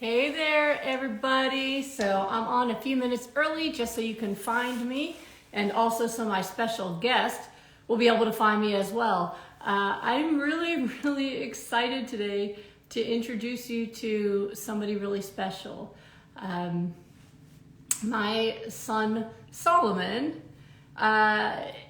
Hey there, everybody. So I'm on a few minutes early just so you can find me, and also so my special guest will be able to find me as well. I'm really, really excited today to introduce you to somebody really special. Um, my son Solomon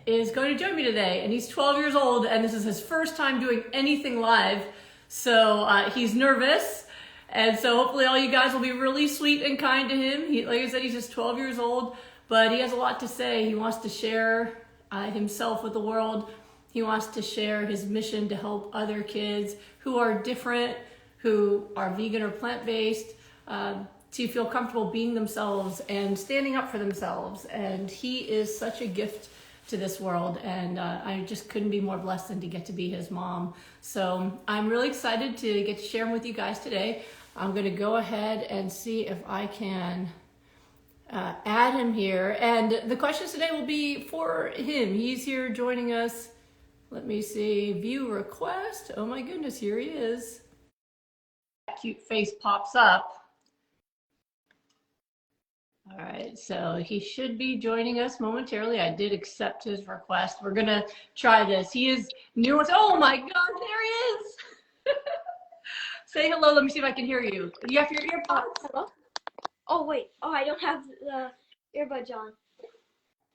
is going to join me today, and he's 12 years old, and this is his first time doing anything live. So he's nervous, and so hopefully all you guys will be really sweet and kind to him. Like I said, he's just 12 years old, but he has a lot to say. He wants to share himself with the world. He wants to share his mission to help other kids who are different, who are vegan or plant-based, to feel comfortable being themselves and standing up for themselves. And he is such a gift to this world, and I just couldn't be more blessed than to get to be his mom. So I'm really excited to get to share him with you guys today. I'm going to go ahead and see if I can add him here. And the questions today will be for him. He's here joining us. Let me see, view request. Oh my goodness, here he is. That cute face pops up. All right, so he should be joining us momentarily. I did accept his request. We're gonna try this. He is new. Oh my God, there he is. Say hello. Let me see if I can hear you. Do you have your earpods? Hello? Oh, wait. Oh, I don't have the earbuds on.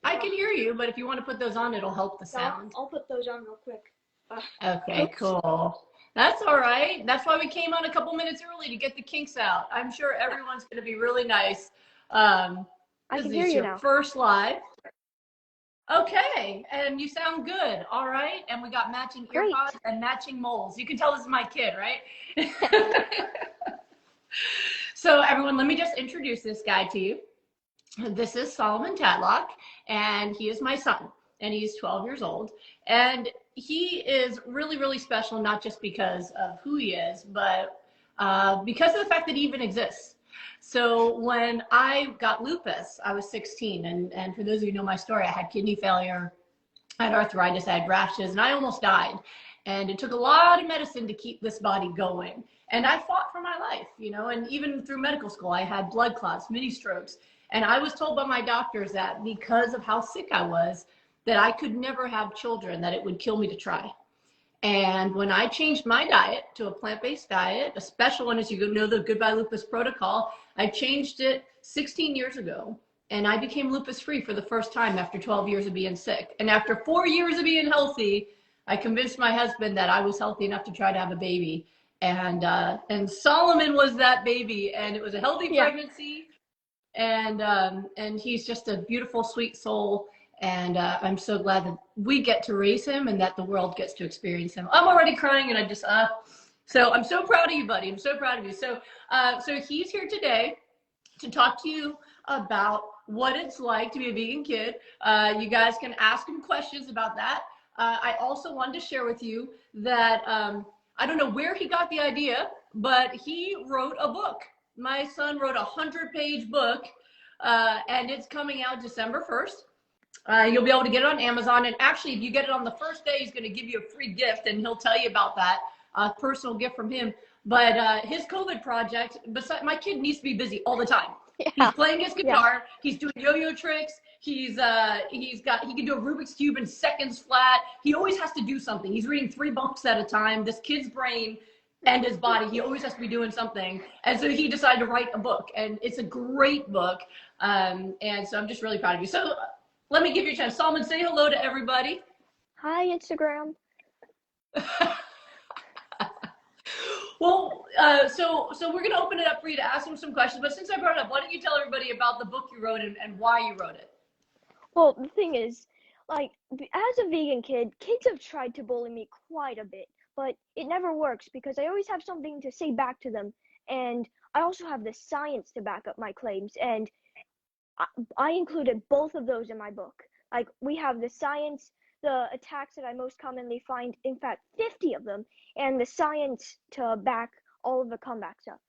I can hear you, but if you want to put those on, it'll help the sound. I'll put those on real quick. Okay, Oops. cool. That's all right. That's why we came on a couple minutes early to get the kinks out. I'm sure everyone's going to be really nice. I can hear you your now. first live. Okay, and you sound good. All right, and we got matching Great. earpods and matching moles. You can tell this is my kid, right? So everyone, let me just introduce this guy to you. This is Solomon Tadlock, and he is my son, and he's 12 years old. And he is really, really special, not just because of who he is, but because of the fact that he even exists. So when I got lupus, I was 16. And for those of you who know my story, I had kidney failure, I had arthritis, I had rashes, and I almost died. And it took a lot of medicine to keep this body going. And I fought for my life, you know, and even through medical school, I had blood clots, mini strokes. And I was told by my doctors that because of how sick I was, that I could never have children, that it would kill me to try. And when I changed my diet to a plant-based diet, a special one, as you know, the Goodbye Lupus protocol, I changed it 16 years ago. And I became lupus free for the first time after 12 years of being sick. And after 4 years of being healthy, I convinced my husband that I was healthy enough to try to have a baby. And Solomon was that baby, and it was a healthy pregnancy. And he's just a beautiful, sweet soul. And I'm so glad that we get to raise him and that the world gets to experience him. I'm already crying, and I just, so I'm so proud of you, buddy. I'm so proud of you. So he's here today to talk to you about what it's like to be a vegan kid. You guys can ask him questions about that. I also wanted to share with you that I don't know where he got the idea, but he wrote a book. My son wrote a 100-page book, and it's coming out December 1st. You'll be able to get it on Amazon. And actually, if you get it on the first day, he's going to give you a free gift, and he'll tell you about that, personal gift from him. But his COVID project, besides, my kid needs to be busy all the time. Yeah. He's playing his guitar. Yeah. He's doing yo-yo tricks. He can do a Rubik's Cube in seconds flat. He always has to do something. He's reading 3 books at a time. This kid's brain and his body, he always has to be doing something. And so he decided to write a book, and it's a great book. And so I'm just really proud of you. So let me give you a chance. Solomon, say hello to everybody. Hi, Instagram. Well, so we're going to open it up for you to ask him some questions. But since I brought it up, why don't you tell everybody about the book you wrote and why you wrote it? Well, the thing is, like, as a vegan kid, kids have tried to bully me quite a bit, but it never works because I always have something to say back to them. And I also have the science to back up my claims. And I included both of those in my book. Like, we have the science, the attacks that I most commonly find, in fact, 50 of them, and the science to back all of the comebacks up.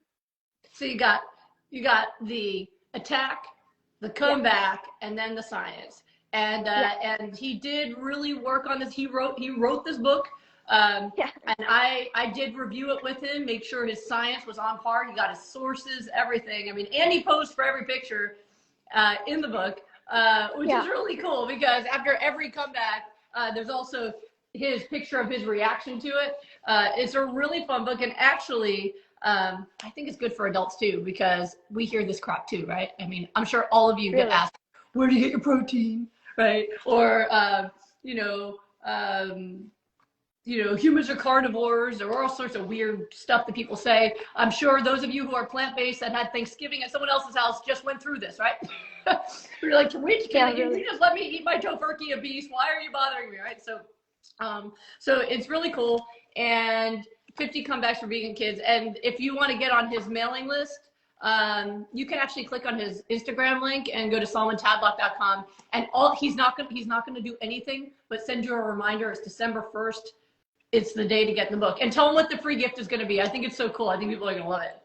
So you got the attack, the comeback, and then the science. And he did really work on this. He wrote this book Yeah. And I did review it with him, make sure his science was on par. He got his sources, everything. I mean, and he posed for every picture in the book, which is really cool because after every comeback, there's also his picture of his reaction to it. It's a really fun book, and actually, I think it's good for adults too because we hear this crap too, right? I mean, I'm sure all of you get asked, "Where do you get your protein?" Right? Or humans are carnivores, or all sorts of weird stuff that people say. I'm sure those of you who are plant-based and had Thanksgiving at someone else's house just went through this, right? You're like, which can you just let me eat my tofurkey of beef? Why are you bothering me, right? So it's really cool. And 50 comebacks for vegan kids. And if you want to get on his mailing list, you can actually click on his Instagram link and go to SolomonTadlock.com. And he's not gonna do anything but send you a reminder. It's December 1st. It's the day to get the book. And tell them what the free gift is going to be. I think it's so cool. I think people are going to love it.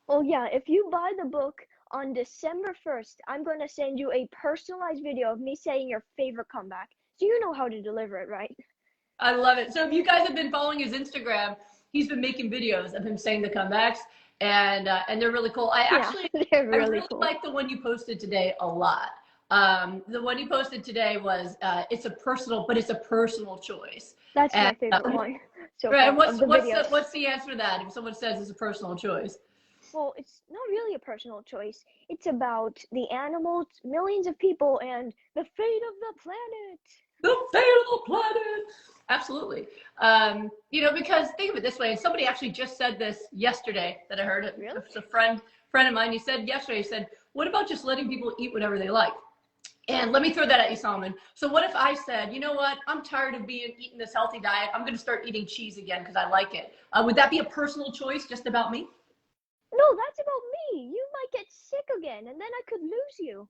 Well, yeah, if you buy the book on December 1st, I'm going to send you a personalized video of me saying your favorite comeback. So you know how to deliver it, right? I love it. So if you guys have been following his Instagram, he's been making videos of him saying the comebacks, and they're really cool. I really like the one you posted today a lot. The one you posted today was it's a personal choice. That's my favorite one. So right. And what's the answer to that if someone says it's a personal choice? Well, it's not really a personal choice. It's about the animals, millions of people, and the fate of the planet. The fate of the planet. Absolutely. Because think of it this way, and somebody actually just said this yesterday that I heard it. Really? It's a friend of mine. He said yesterday, what about just letting people eat whatever they like? And let me throw that at you, Solomon. So what if I said, you know what? I'm tired of eating this healthy diet. I'm going to start eating cheese again because I like it. Would that be a personal choice just about me? No, that's about me. You might get sick again, and then I could lose you.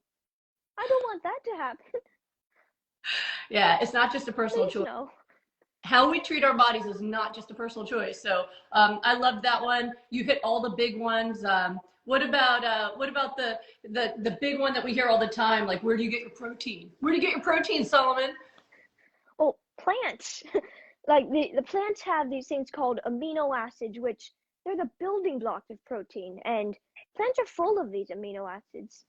I don't want that to happen. Yeah, it's not just a personal choice. No. How we treat our bodies is not just a personal choice. So I love that one. You hit all the big ones. What about the big one that we hear all the time? Like, where do you get your protein? Where do you get your protein, Solomon? Well, plants. Like the plants have these things called amino acids, which they're the building blocks of protein, and plants are full of these amino acids.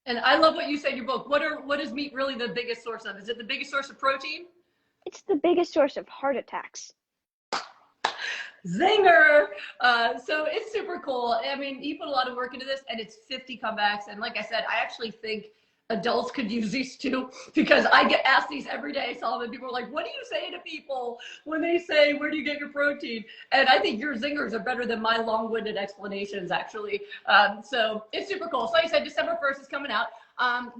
And I love what you said in your book. What is meat really the biggest source of? Is it the biggest source of protein? It's the biggest source of heart attacks. Zinger. So it's super cool. I mean, you put a lot of work into this, and it's 50 comebacks. And like I said, I actually think adults could use these too, because I get asked these every day, Solomon. People are like, what do you say to people when they say, where do you get your protein? And I think your zingers are better than my long-winded explanations, actually. So it's super cool. So like I said, December 1st is coming out.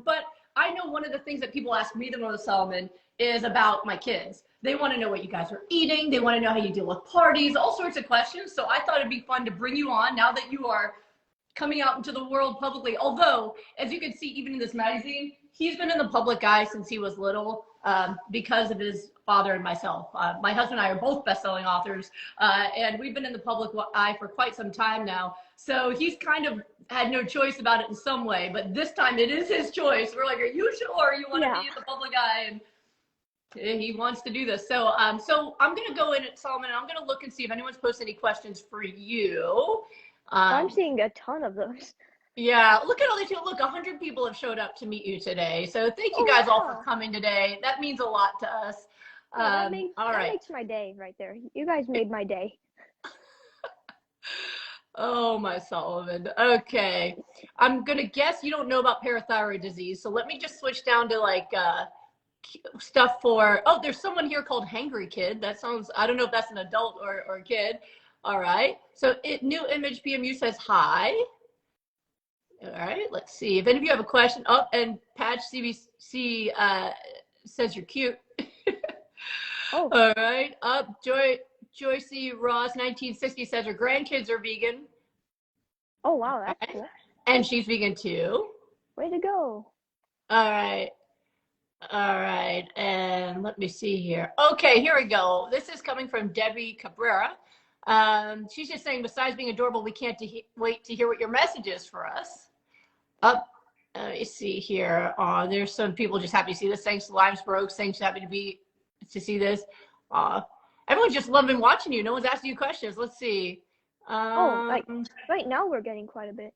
But I know one of the things that people ask me the most, Solomon, is about my kids. They want to know what you guys are eating. They want to know how you deal with parties, all sorts of questions. So I thought it'd be fun to bring you on now that you are coming out into the world publicly. Although, as you can see, even in this magazine, he's been in the public eye since he was little because of his father and myself. My husband and I are both best-selling authors, and we've been in the public eye for quite some time now. So he's kind of had no choice about it in some way, but this time it is his choice. We're like, are you sure you want to be in the public eye? And he wants to do this. So I'm going to go in at Solomon, and I'm going to look and see if anyone's posted any questions for you. I'm seeing a ton of those. Yeah, look at all these people. Look, 100 people have showed up to meet you today. So thank you guys all for coming today. That means a lot to us. That makes my day right there. You guys made my day. Oh, my Solomon. Okay. I'm going to guess you don't know about parathyroid disease. So let me just switch down to like stuff for, there's someone here called Hangry Kid. That sounds, I don't know if that's an adult or a kid. All right. So New Image PMU says hi. All right. Let's see if any of you have a question. Oh, and Patch CBC says you're cute. Oh. All right. Joycey Ross 1960 says her grandkids are vegan. Oh, wow. That's cool. And she's vegan too. Way to go. All right. All right. And let me see here. Okay, here we go. This is coming from Debbie Cabrera. She's just saying, besides being adorable, we can't wait to hear what your message is for us. Let me see here. There's some people just happy to see this. Thanks to Limes Broke. Thanks happy to see this. Everyone's just loving watching you. No one's asking you questions. Let's see. Oh, like Um, right now we're getting quite a bit.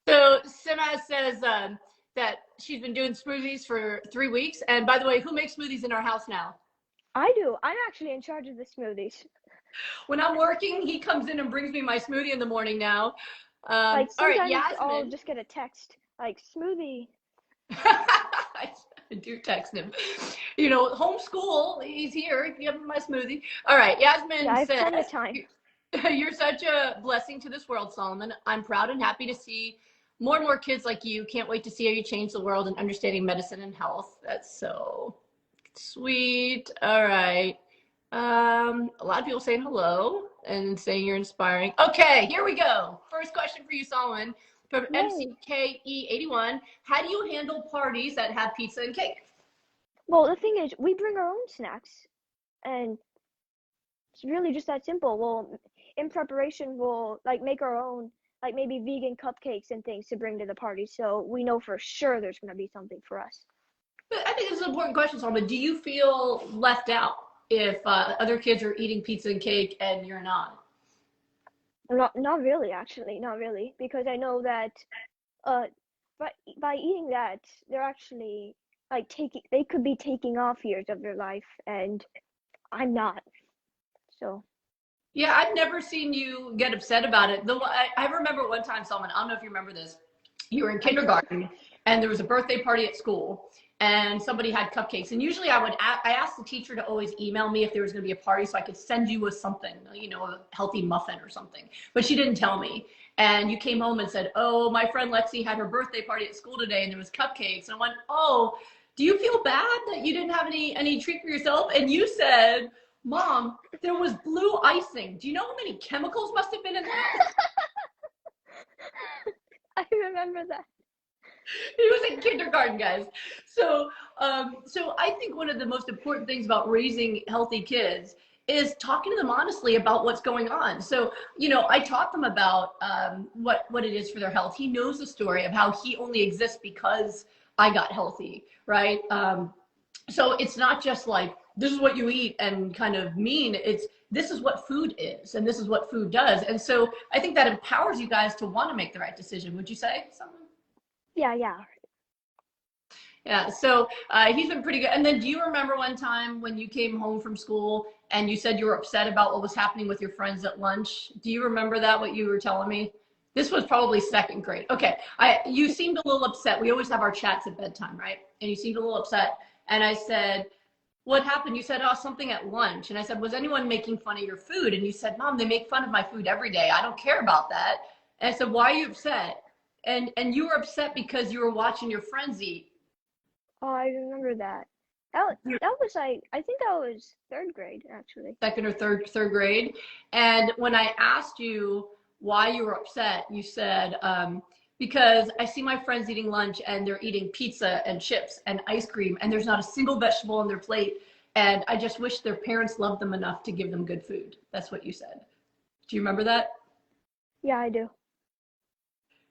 so Sima says that she's been doing smoothies for 3 weeks. And by the way, who makes smoothies in our house now? I do. I'm actually in charge of the smoothies. When I'm working, he comes in and brings me my smoothie in the morning now. Like All right, sometimes I'll Yasmin. just get a text like smoothie. I do text him. You know, homeschool, he's here. Give him my smoothie. All right, Yasmin Yeah, I have says, plenty of time. you're such a blessing to this world, Solomon. I'm proud and happy to see more and more kids like you. Can't wait to see how you change the world in understanding medicine and health. That's so sweet. All right. A lot of people saying hello and saying you're inspiring. Okay, here we go. First question for you, Solomon, from Yay. MCKE81. How do you handle parties that have pizza and cake? Well, the thing is, we bring our own snacks, and it's really just that simple. Well, in preparation, we'll like make our own, like maybe vegan cupcakes and things to bring to the party, so we know for sure there's gonna be something for us. But I think this is an important question, Solomon. Do you feel left out if other kids are eating pizza and cake and you're not? Not really, actually, not really, because I know that uh, by eating that, they're actually like they could be taking off years of their life, and I'm not. So Yeah, I've never seen you get upset about it. I remember one time, Solomon, I don't know if you remember this. You were in I do. kindergarten and there was a birthday party at school and somebody had cupcakes. And usually I asked the teacher to always email me if there was going to be a party so I could send you with something, you know, a healthy muffin or something. But she didn't tell me. And you came home and said, "Oh, my friend Lexi had her birthday party at school today and there was cupcakes." And I went, "Oh, do you feel bad that you didn't have any treat for yourself?" And you said, "Mom, there was blue icing. Do you know how many chemicals must have been in that?" I remember that. He was in kindergarten, guys. So I think one of the most important things about raising healthy kids is talking to them honestly about what's going on. So, you know, I taught them about what it is for their health. He knows the story of how he only exists because I got healthy, right? So it's not just like this is what you eat and kind of mean. It's this is what food is and this is what food does. And so I think that empowers you guys to want to make the right decision. Would you say something? Yeah, yeah. Yeah, so he's been pretty good. And then do you remember one time when you came home from school and you said you were upset about what was happening with your friends at lunch? Do you remember that, what you were telling me? This was probably second grade. Okay, you seemed a little upset. We always have our chats at bedtime, right? And you seemed a little upset. And I said, "What happened?" You said, "Oh, something at lunch." And I said, "Was anyone making fun of your food?" And you said, "Mom, they make fun of my food every day. I don't care about that." And I said, "Why are you upset?" And you were upset because you were watching your friends eat. Oh, I remember that. That was like I think that was third grade actually. Second or third grade. And when I asked you why you were upset, you said, because I see my friends eating lunch and they're eating pizza and chips and ice cream and there's not a single vegetable on their plate. And I just wish their parents loved them enough to give them good food. That's what you said. Do you remember that? Yeah, I do.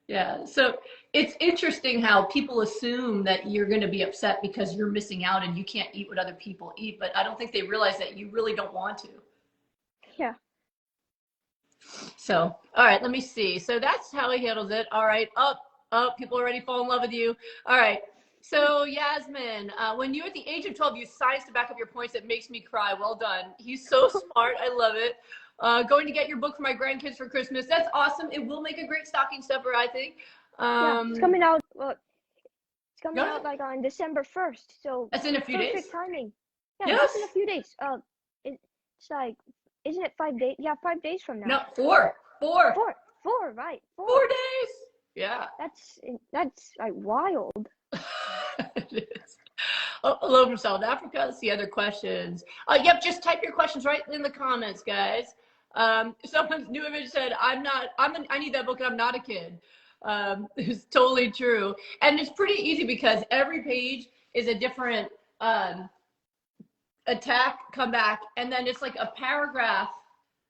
Yeah. So it's interesting how people assume that you're going to be upset because you're missing out and you can't eat what other people eat. But I don't think they realize that you really don't want to. Yeah. So, all right, let me see. So that's how he handles it. All right, people already fall in love with you. All right. So Yasmin, when you at the age of 12, you science to back up your points. It makes me cry. Well done. He's so smart. I love it. Going to get your book for my grandkids for Christmas. That's awesome. It will make a great stocking stuffer, I think. Yeah, it's coming out. Well, it's Go coming ahead. out like on December 1st, so That's in a few days. perfect timing. Yeah, Yes. just in a few days. It's like, isn't it 5 days? Yeah, 5 days from now. No, four. Four, right? 4 days. Yeah. That's like wild. It is. Oh, hello from South Africa. Let's see other questions. Yep, just type your questions right in the comments, guys. Someone's new image said, I need that book and I'm not a kid. It's totally true. And it's pretty easy because every page is a different attack, comeback, and then it's like a paragraph,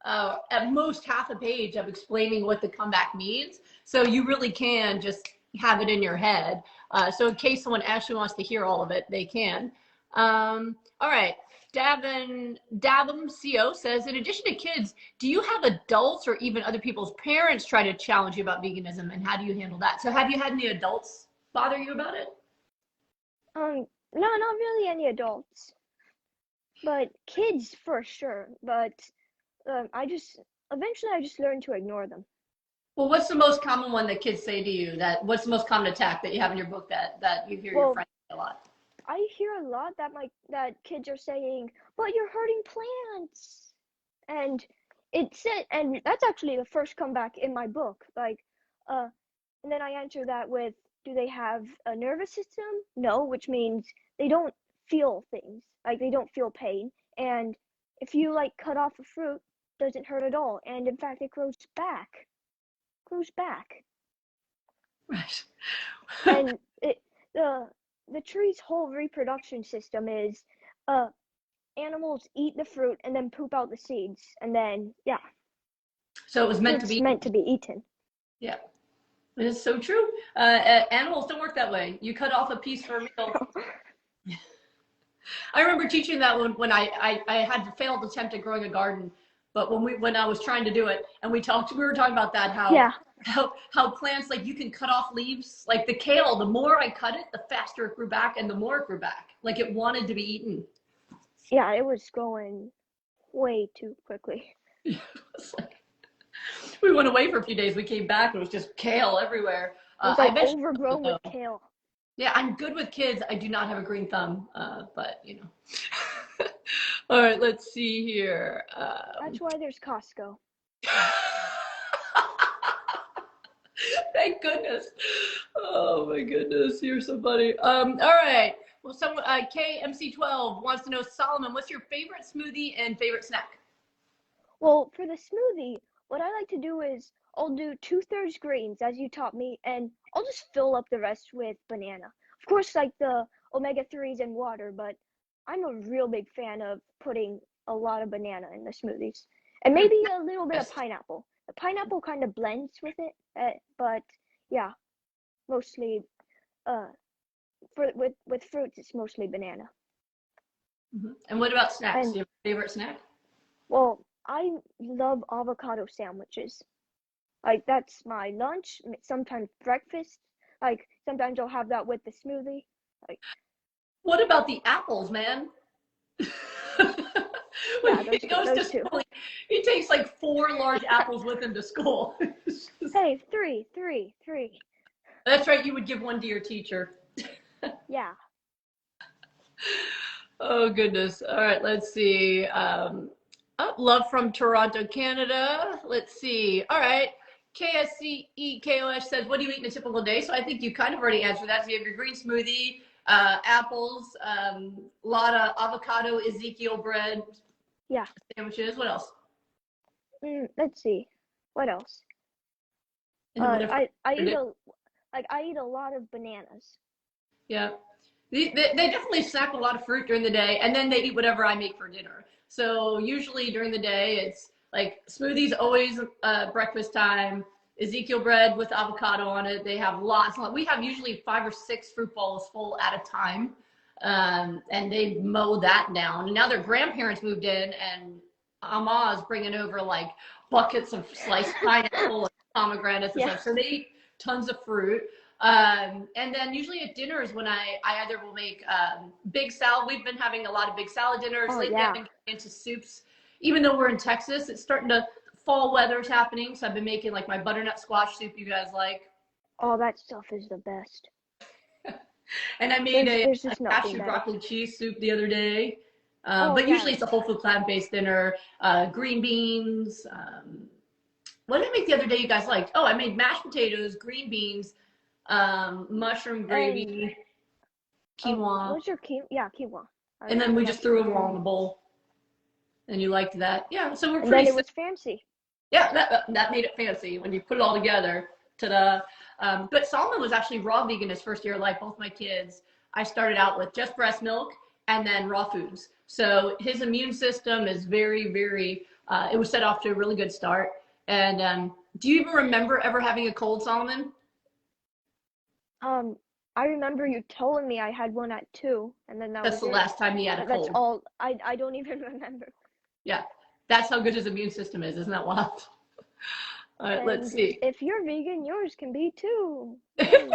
at most half a page of explaining what the comeback means. So you really can just have it in your head. So in case someone actually wants to hear all of it, they can. All right. Davum CO says, in addition to kids, do you have adults or even other people's parents try to challenge you about veganism, and how do you handle that? So have you had any adults bother you about it? No, not really any adults, but kids for sure. But I just eventually I just learned to ignore them. Well, what's the most common one that kids say to you? What's the most common attack that you have in your book that you hear your Well, friends say a lot? I hear a lot that that kids are saying, "But you're hurting plants," and and that's actually the first comeback in my book. Uh, and then I answer that with, "Do they have a nervous system?" No, which means they don't feel things, like they don't feel pain. And if you like cut off a fruit, it doesn't hurt at all, and in fact, it grows back, Right. and the tree's whole reproduction system is uh animals eat the fruit and then poop out the seeds, and then yeah, So it was meant to fruit's be. meant to be eaten. Yeah, it is so true. Animals don't work that way. You cut off a piece for a meal. I remember teaching that when I had a failed attempt at growing a garden, but when I was trying to do it, and we were talking about that, Yeah, how plants, like, you can cut off leaves, like the kale. The more I cut it, the faster it grew back, and the more it grew back, like it wanted to be eaten. yeah, it was growing way too quickly. It was like, we went away for a few days. We came back, and it was just kale everywhere. It was I like eventually, overgrown with kale. yeah, I'm good with kids. I do not have a green thumb, but you know. All right, let's see here. That's why there's Costco. Thank goodness. Oh my goodness, you're so funny. All right. Well, someone KMC12 wants to know, Solomon, what's your favorite smoothie and favorite snack? Well, for the smoothie, what I like to do is I'll do 2/3 greens as you taught me, and I'll just fill up the rest with banana. Of course, like the omega-3s and water, but I'm a real big fan of putting a lot of banana in the smoothies, and maybe a little bit of pineapple. The pineapple kind of blends with it, but yeah, mostly uh with fruits it's mostly banana. And what about snacks? And Do you have a favorite snack? well, I love avocado sandwiches. Like that's my lunch, sometimes breakfast. Like sometimes I'll have that with the smoothie. Like What about the apples, man? When yeah, he goes to those two. school, he takes like 4 large apples with him to school. Hey, three. That's right, you would give one to your teacher. Yeah. Oh goodness. All right, let's see. Love from Toronto, Canada. Let's see. All right. KSCEKOS says, what do you eat in a typical day? So I think you kind of already answered that. So you have your green smoothie, apples, a lot of avocado, Ezekiel bread, Yeah. sandwiches. What else? Let's see. What else? And whatever. I eat a lot of bananas. Yeah. They definitely snack a lot of fruit during the day, and then they eat whatever I make for dinner. So usually during the day, it's like smoothies, always breakfast time, Ezekiel bread with avocado on it. They have lots. We have usually 5 or 6 fruit bowls full at a time, and they mow that down. And now their grandparents moved in, and Ama's bringing over like buckets of sliced pineapple and pomegranates and Yeah. stuff. So they eat tons of fruit. And then usually at dinners when I either will make big salad. We've been having a lot of big salad dinners. Oh Lately yeah. I've been getting into soups. Even though we're in Texas, it's starting to fall weather's happening. So I've been making like my butternut squash soup you guys like. Oh, that stuff is the best. And I made There's a just nothing cashew better. broccoli cheese soup the other day. Oh But yeah. usually it's a whole food plant-based dinner, green beans. What did I make the other day you guys liked? Oh, I made mashed potatoes, green beans, mushroom gravy, quinoa, What's your quinoa? Yeah, quinoa. and then we I just like threw them quinoa. all in a bowl. And you liked that? Yeah. So we're And then pretty. it was fancy. Yeah, that made it fancy when you put it all together. Ta-da! But Solomon was actually raw vegan his first year of life. Both my kids. I started out with just breast milk and then raw foods. So his immune system is very, very. It was set off to a really good start. And do you even remember ever having a cold, Solomon? Um, I remember you telling me I had one at 2, and then that That's was the it. last time he had a That's cold. all. I don't even remember. Yeah, that's how good his immune system is. Isn't that wild? All right, let's And see. if you're vegan, yours can be too. Yay.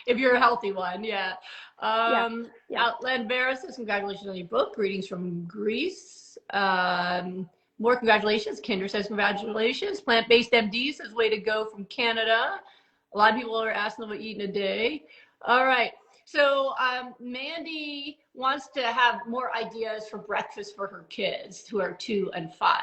If you're a healthy one, yeah. Yeah, yeah. Outland Vera says, congratulations on your book. Greetings from Greece. More congratulations. Kinder says, congratulations. Plant Based MD says, way to go from Canada. A lot of people are asking what you eat in a day. All right. So Mandy wants to have more ideas for breakfast for her kids who are 2 and 5.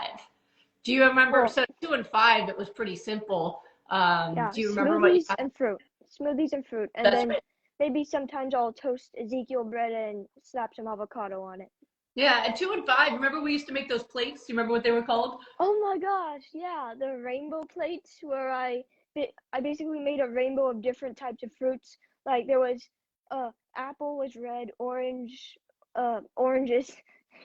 Do you remember? Well, So 2 and 5, it was pretty simple. yeah, Do you remember what you smoothies and fruit. Smoothies and fruit. And That's then right. maybe sometimes I'll toast Ezekiel bread and slap some avocado on it. Yeah, at 2 and 5, remember we used to make those plates? Do you remember what they were called? Oh my gosh, yeah, the rainbow plates where I basically made a rainbow of different types of fruits. Like there was apple was red, orange is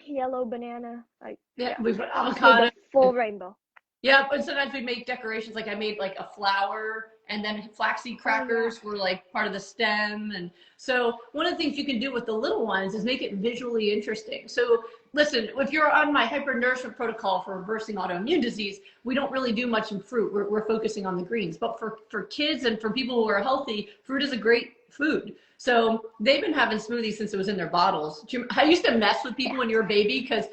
yellow, banana. Like Yeah, yeah. we put I just made the avocado. full rainbow. Yeah, but sometimes we make decorations. Like I made like a flower, and then flaxseed Oh yeah. crackers were like part of the stem. And so one of the things you can do with the little ones is make it visually interesting. So listen, if you're on my hypernourishment protocol for reversing autoimmune disease, we don't really do much in fruit. We're focusing on the greens. But for kids and for people who are healthy, fruit is a great food. So they've been having smoothies since it was in their bottles. I used to mess with people Yeah. when you were a baby because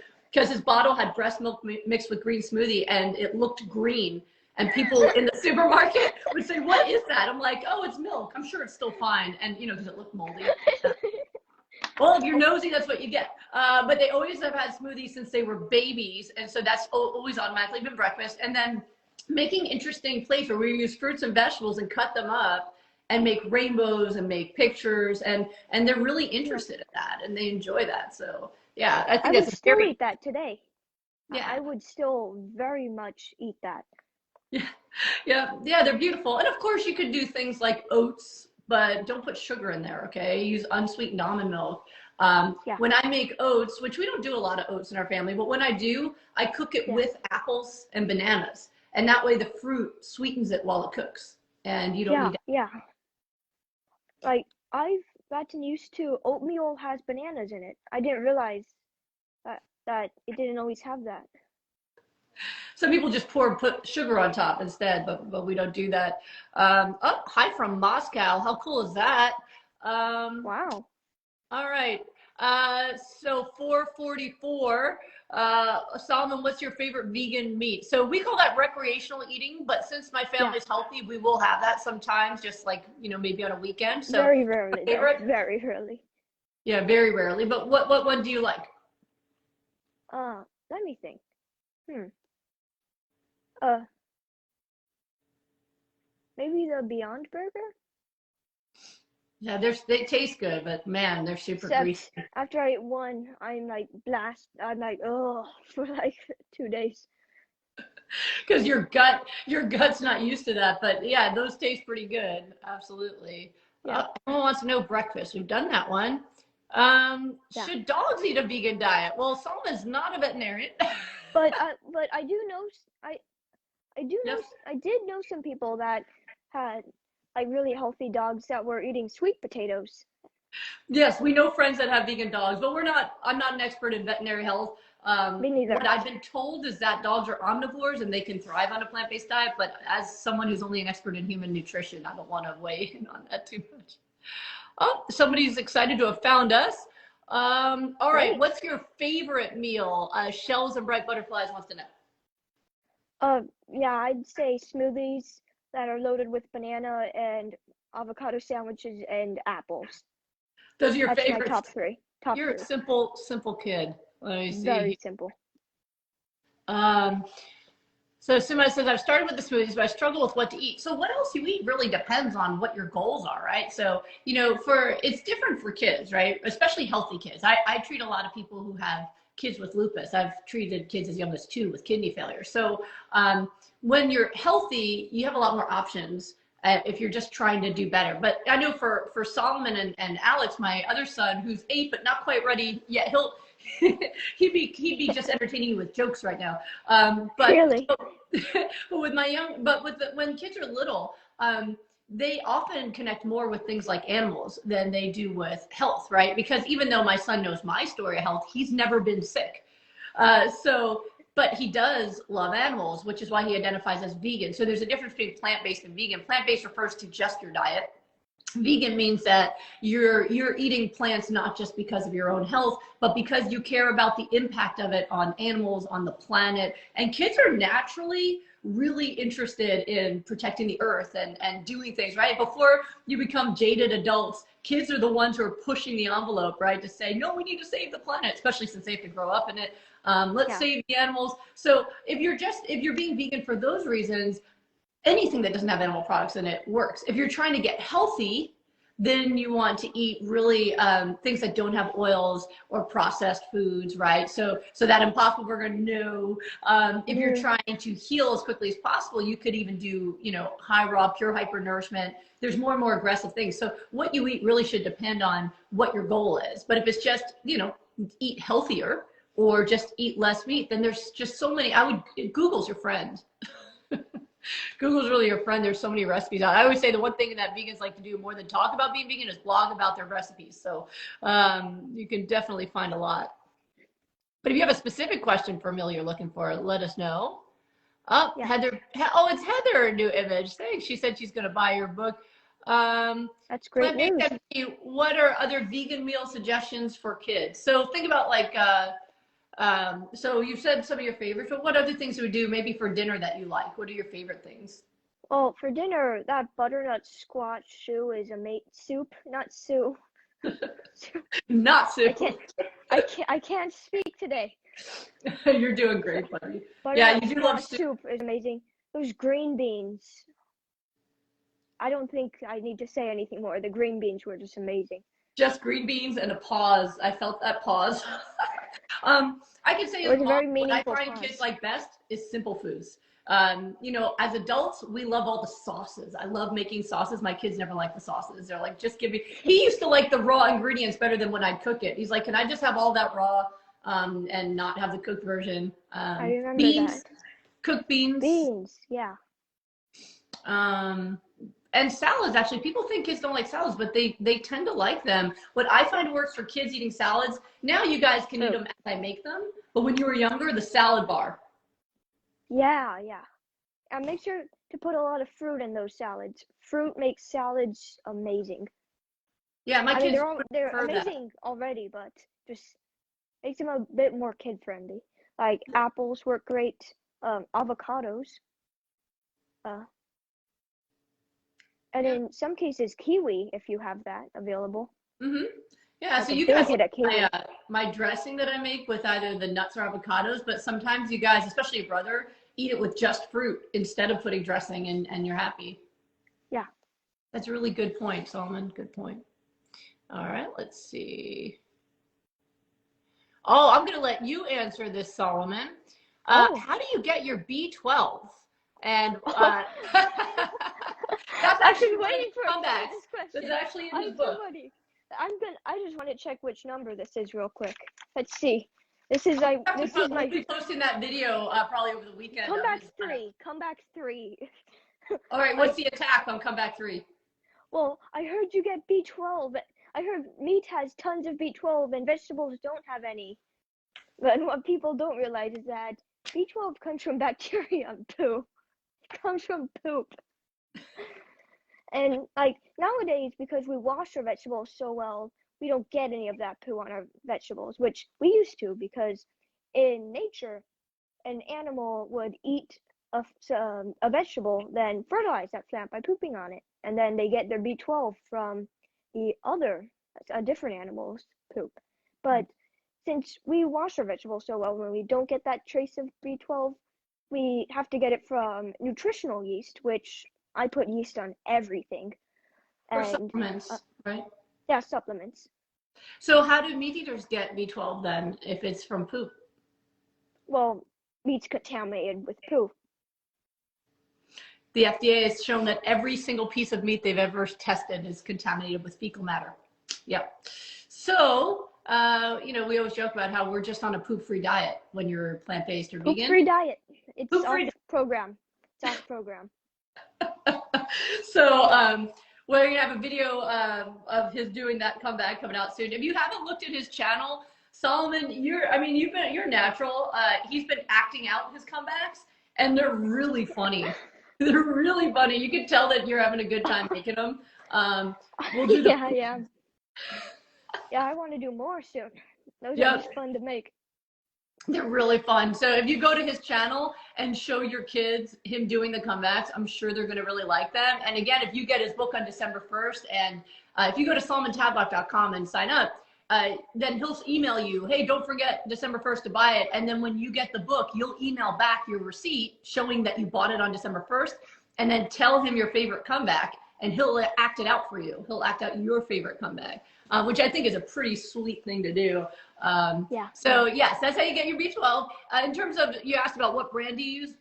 his bottle had breast milk mixed with green smoothie and it looked green. And people in the supermarket would say, "What is that?" I'm like, "Oh, it's milk. I'm sure it's still fine." And, you know, because it looked moldy. Well, if you're nosy, that's what you get. But they always have had smoothies since they were babies. And so that's always automatically been breakfast. And then making interesting plates where we use fruits and vegetables and cut them up and make rainbows and make pictures. And they're really Yeah. interested in that and they enjoy that. So, yeah, I I think would that's a still very, eat that today. yeah. I would still very much eat that. Yeah, yeah, they're beautiful. And of course, you could do things like oats, but don't put sugar in there, okay? Use unsweetened almond milk. Yeah. When I make oats, which we don't do a lot of oats in our family, but when I do, I cook it Yeah. with apples and bananas. And that way the fruit sweetens it while it cooks. And you don't Yeah. need to. Yeah. Like I've gotten used to oatmeal has bananas in it. I didn't realize that it didn't always have that. Some people just put sugar on top instead, but we don't do that. Oh, hi from Moscow. How cool is that? Um, Wow. All right. So 444. Solomon, what's your favorite vegan meat? So we call that recreational eating, but since my Yeah. family's healthy, we will have that sometimes, just like, you know, maybe on a weekend. So Very rarely though. favorite? Very rarely. Yeah, very rarely. But what one do you like? Let me think. Hmm. Uh, maybe the Beyond Burger? Yeah, they taste good, but man, they're super greasy. Except after I ate one, I'm like, oh, for like 2 days. Because your gut's not used to that. But yeah, those taste pretty good. Absolutely. Yeah. Everyone wants to know breakfast. We've done that one. Yeah. Should dogs eat a vegan diet? Well, Solomon's not a veterinarian. But I do know I do know Yep. I did know some people that had like really healthy dogs that were eating sweet potatoes. Yes, we know friends that have vegan dogs, but I'm not an expert in veterinary health. Me neither. What I've been told is that dogs are omnivores and they can thrive on a plant-based diet. But as someone who's only an expert in human nutrition, I don't want to weigh in on that too much. Oh, somebody's excited to have found us. All right, Great. what's your favorite meal? Shells and Bright Butterflies wants to know. Yeah, I'd say smoothies that are loaded with banana and avocado sandwiches and apples. Those are your That's my favorites. top three. Top You're a three. simple kid. Let me Very see. simple. Um, so Sima says, I've started with the smoothies, but I struggle with what to eat. So what else you eat really depends on what your goals are, right? So, you know, it's different for kids, right? Especially healthy kids. I treat a lot of people who have kids with lupus. I've treated kids as young as 2 with kidney failure. So when you're healthy, you have a lot more options if you're just trying to do better. But I know for Solomon and Alex, my other son, who's 8 but not quite ready yet, he'd be just entertaining you with jokes right now. But Really? but with when kids are little, they often connect more with things like animals than they do with health, right? Because even though my son knows my story of health, he's never been sick. But he does love animals, which is why he identifies as vegan. So there's a difference between plant-based and vegan. Plant-based refers to just your diet. Vegan means that you're eating plants not just because of your own health, but because you care about the impact of it on animals, on the planet. And kids are naturally really interested in protecting the earth and doing things, right? Before you become jaded adults, kids are the ones who are pushing the envelope, right? To say, no, we need to save the planet, especially since they have to grow up in it. Let's save the animals. So if you're being vegan for those reasons, anything that doesn't have animal products in it works. If you're trying to get healthy, then you want to eat really things that don't have oils or processed foods, right? So that Impossible Burger, no. If you're trying to heal as quickly as possible, you could even do, high raw, pure hypernourishment. There's more and more aggressive things. So what you eat really should depend on what your goal is. But if it's just, eat healthier or just eat less meat, then there's just so many. Google's your friend. Google's really your friend. There's so many recipes out. I always say the one thing that vegans like to do more than talk about being vegan is blog about their recipes. So you can definitely find a lot. But if you have a specific question for Millie you're looking for, let us know. Oh, yeah. Heather. Oh, it's Heather, new image. Thanks. She said she's going to buy your book. That's great news. What are other vegan meal suggestions for kids? So think about so you said some of your favorites, but what other things would do maybe for dinner that you like? What are your favorite things? Well, for dinner, that butternut squash is soup, not stew. Not soup. I can't speak today. You're doing great, buddy. Yeah, you do love soup. Is amazing. Those green beans. I don't think I need to say anything more. The green beans were just amazing. Just green beans and a pause. I felt that pause. I can say what I find kids like best is simple foods. As adults, we love all the sauces. I love making sauces. My kids never like the sauces. They're like, just give me. He used to like the raw ingredients better than when I'd cook it. He's like, can I just have all that raw and not have the cooked version? I remember beans, that. Cooked beans. Beans, yeah. And salads, actually, people think kids don't like salads, but they tend to like them. What I find works for kids eating salads, now you guys can eat them as I make them, but when you were younger, the salad bar. Yeah. And make sure to put a lot of fruit in those salads. Fruit makes salads amazing. Yeah, my kids they're amazing already, but just makes them a bit more kid-friendly. Like apples work great, avocados. And in some cases, kiwi, if you have that available. Mm-hmm. Yeah, so you guys like my dressing that I make with either the nuts or avocados, but sometimes you guys, especially your brother, eat it with just fruit instead of putting dressing and you're happy. Yeah. That's a really good point, Solomon. Good point. All right, let's see. Oh, I'm going to let you answer this, Solomon. How do you get your B12? And that's actually waiting for a comeback. That's actually in the book. I just want to check which number this is real quick. Let's see. I'll be posting that video probably over the weekend. Comeback 3. All right, what's the attack on comeback 3? Well, I heard you get B12. I heard meat has tons of B12 and vegetables don't have any. But what people don't realize is that B12 comes from bacteria and poo. It comes from poop. And nowadays, because we wash our vegetables so well, we don't get any of that poo on our vegetables, which we used to, because in nature, an animal would eat a vegetable, then fertilize that plant by pooping on it, and then they get their B12 from a different animal's poop. But since we wash our vegetables so well, when we don't get that trace of B12, we have to get it from nutritional yeast, which I put yeast on everything. Or supplements, right? Yeah, supplements. So how do meat eaters get B12 then, if it's from poop? Well, meat's contaminated with poo. The FDA has shown that every single piece of meat they've ever tested is contaminated with fecal matter. Yep. So, we always joke about how we're just on a poop-free diet when you're plant-based or vegan. Poop-free diet. It's on the program. It's on the program. So we're gonna have a video of his doing that comeback coming out soon. If you haven't looked at his channel, Solomon, you're natural. He's been acting out his comebacks, and they're really funny. They're really funny. You can tell that you're having a good time making them. We'll do the Yeah. I want to do more soon. Those Yep. are just fun to make. They're really fun. So if you go to his channel and show your kids him doing the comebacks, I'm sure they're going to really like them. And again, if you get his book on December 1st, and if you go to SolomonTadlock.com and sign up, then he'll email you, hey, don't forget December 1st to buy it. And then when you get the book, you'll email back your receipt showing that you bought it on December 1st, and then tell him your favorite comeback, and he'll act it out for you. He'll act out your favorite comeback, which I think is a pretty sweet thing to do. So yes, that's how you get your B12. In terms of, you asked about what brand do you use?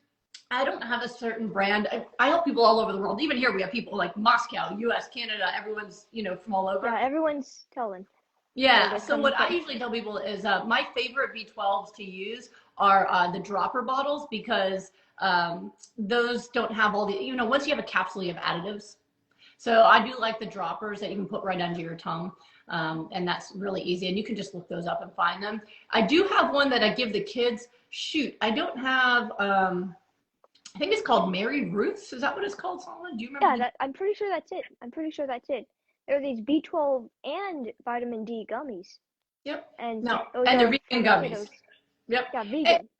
I don't have a certain brand. I help people all over the world. Even here, we have people like Moscow, US, Canada, everyone's, from all over. Yeah, everyone's telling. Yeah, so what I usually tell people is my favorite B12s to use are the dropper bottles, because those don't have all the, once you have a capsule, you have additives. So I do like the droppers that you can put right under your tongue. And that's really easy. And you can just look those up and find them. I do have one that I give the kids. Shoot, I don't have, I think it's called Mary Ruth's. Is that what it's called, Solomon? Do you remember? Yeah, I'm pretty sure that's it. There are these B12 and vitamin D gummies. Yep. And they're vegan gummies. Yep. Yeah,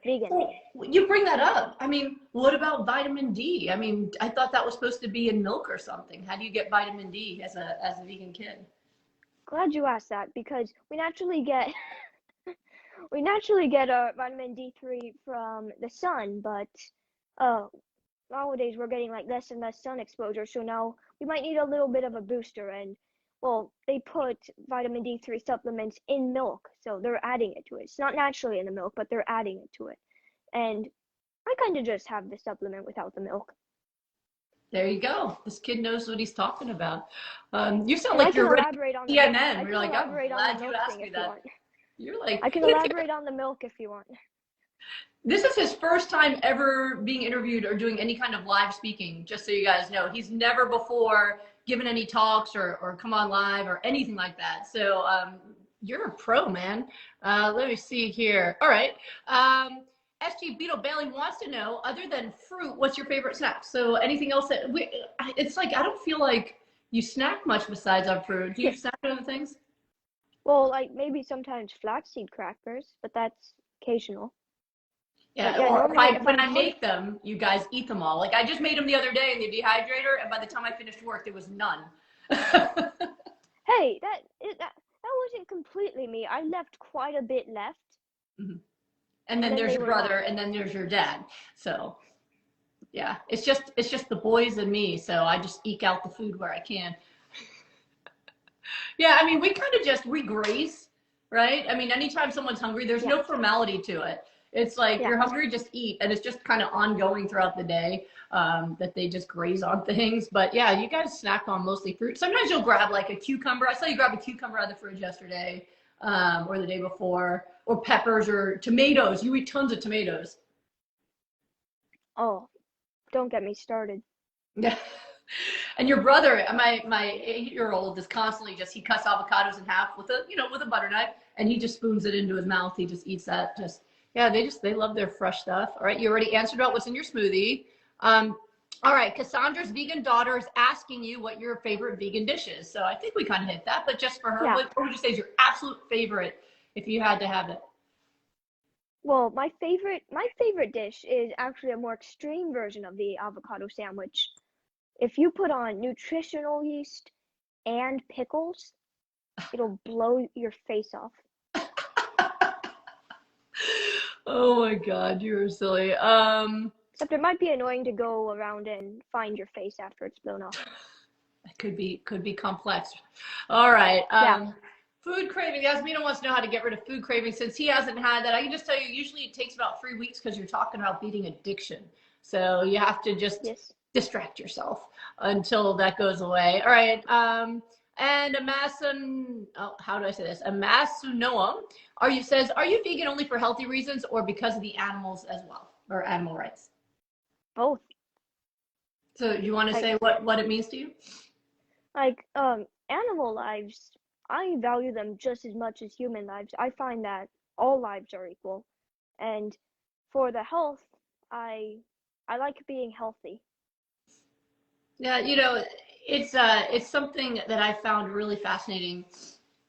vegan. You bring that up. I mean, what about vitamin D? I mean, I thought that was supposed to be in milk or something. How do you get vitamin D as a vegan kid? Glad you asked that, because we naturally get a vitamin D3 from the sun, but nowadays we're getting like less and less sun exposure, so now we might need a little bit of a booster. And well, they put vitamin D3 supplements in milk, so they're adding it to it. It's not naturally in the milk, but they're adding it to it. And I kind of just have the supplement without the milk. There you go. This kid knows what he's talking about. You sound like you're ready for CNN. You're like, I'm glad you asked me that. You're like, I can elaborate on the milk if you want. This is his first time ever being interviewed or doing any kind of live speaking, just so you guys know. He's never before given any talks or come on live or anything like that. So you're a pro, man. Let me see here. All right. SG Beetle Bailey wants to know, other than fruit, what's your favorite snack? So anything else that it's like, I don't feel like you snack much besides on fruit. Do you snack on other things? Well, like maybe sometimes flaxseed crackers, but that's occasional. Yeah, or when I make them, you guys eat them all. Like I just made them the other day in the dehydrator, and by the time I finished work, there was none. Hey, that wasn't completely me. I left quite a bit left. Mm-hmm. And then there's your brother, and then there's your dad. So yeah, it's just the boys and me. So I just eke out the food where I can. Yeah, I mean, we kind of we graze, right? I mean, anytime someone's hungry, there's no formality to it. It's like you're hungry, just eat, and it's just kind of ongoing throughout the day that they just graze on things. But yeah, you guys snack on mostly fruit. Sometimes you'll grab like a cucumber. I saw you grab a cucumber out of the fridge yesterday. Or the day before, or peppers or tomatoes. You eat tons of tomatoes. Oh, don't get me started. Yeah. And your brother, my 8-year-old, is constantly he cuts avocados in half with a butter knife, and he just spoons it into his mouth. He just eats that. They love their fresh stuff. All right, you already answered about what's in your smoothie. All right, Cassandra's vegan daughter is asking you what your favorite vegan dish is. So I think we kind of hit that, but just for her, what would you say is your absolute favorite if you had to have it? Well, my favorite dish is actually a more extreme version of the avocado sandwich. If you put on nutritional yeast and pickles, it'll blow your face off. Oh my God, you're silly. Except it might be annoying to go around and find your face after it's blown off. It could be complex. All right. Food craving. Yasmina wants to know how to get rid of food craving. Since he hasn't had that, I can just tell you, usually it takes about 3 weeks because you're talking about beating addiction. So you have to just distract yourself until that goes away. All right. And how do I say this? Amasunoam are you vegan only for healthy reasons or because of the animals as well, or animal rights? Both. So you want to Like say what it means to you? like animal lives, I value them just as much as human lives. I find that all lives are equal. And for the health, I I like being healthy. Yeah, it's something that I found really fascinating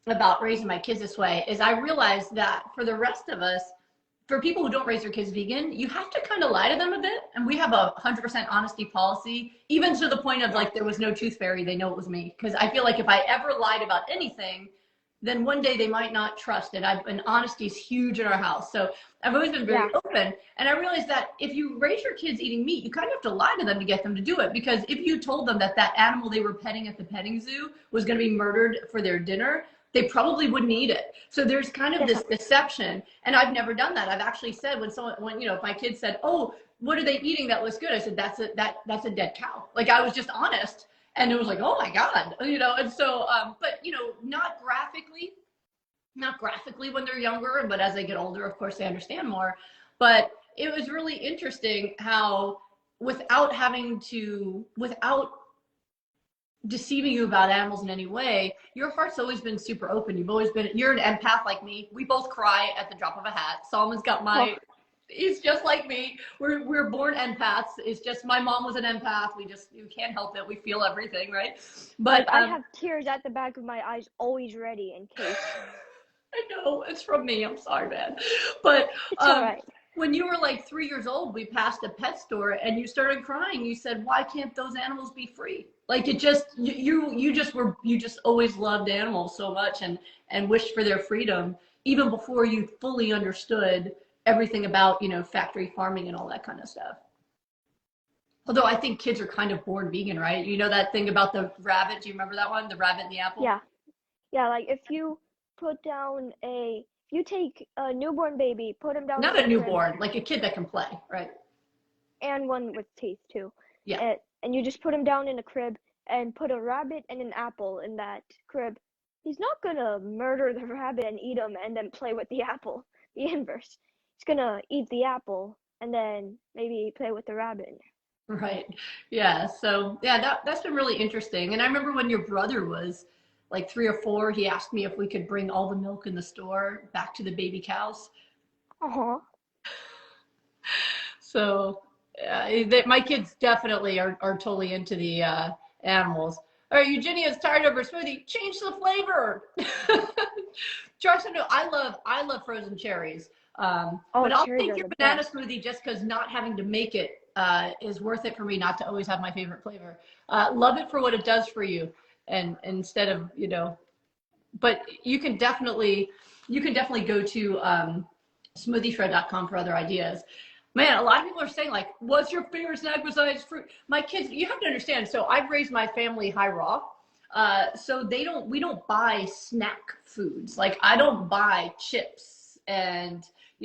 about raising my kids this way is I realized that for the rest of us, for people who don't raise their kids vegan, you have to kind of lie to them a bit. And we have a 100% honesty policy, even to the point of Yeah. like there was no tooth fairy, they know it was me. Because I feel like if I ever lied about anything, then one day they might not trust it. And honesty is huge in our house. So I've always been very Yeah. open. And I realized that if you raise your kids eating meat, you kind of have to lie to them to get them to do it. Because if you told them that that animal they were petting at the petting zoo was going to be murdered for their dinner, they probably wouldn't eat it. So there's kind of Yeah. this deception. And I've never done that. I've actually said if my kids said, "Oh, what are they eating that looks good?" I said, that's a dead cow. Like I was just honest. And it was like, oh my God, and so, but not graphically when they're younger, but as they get older, of course, they understand more. But it was really interesting how without deceiving you about animals in any way, your heart's always been super open. You're an empath like me. We both cry at the drop of a hat. Solomon's got Oh, he's just like me. We're born empaths. It's just my mom was an empath. You can't help it. We feel everything, right? like But I have tears at the back of my eyes always ready in case. I know it's from me. I'm sorry, man. But It's all right. when you were like 3 years old, we passed a pet store and you started crying. You said, "Why can't those animals be free?" Like it just you just always loved animals so much and wished for their freedom even before you fully understood everything about factory farming and all that kind of stuff. Although I think kids are kind of born vegan, right? You know that thing about the rabbit? Do you remember that one? The rabbit and the apple? Yeah. Yeah, like if you take a newborn baby, put him down Not in a a crib, newborn, like a kid that can play, right? and one with teeth too, Yeah. and you just put him down in a crib and put a rabbit and an apple in that crib, he's not gonna murder the rabbit and eat him and then play with the apple. The inverse. He's gonna eat the apple and then maybe play with the rabbit. Right. Yeah. So yeah, that's been really interesting. And I remember when your brother was like 3 or 4, he asked me if we could bring all the milk in the store back to the baby cows. Uh-huh. So my kids definitely are totally into the animals. All right, Eugenia's tired of her smoothie. Change the flavor. Josh, no, I love frozen cherries. Oh, But I'll cherries take are your the banana best. smoothie just because not having to make it is worth it for me not to always have my favorite flavor. Love it for what it does for you, and instead of but you can definitely go to smoothieshred.com for other ideas. Man, a lot of people are saying like, "What's your favorite snack besides fruit?" My kids, you have to understand. So I've raised my family high raw, so we don't buy snack foods. Like I don't buy chips and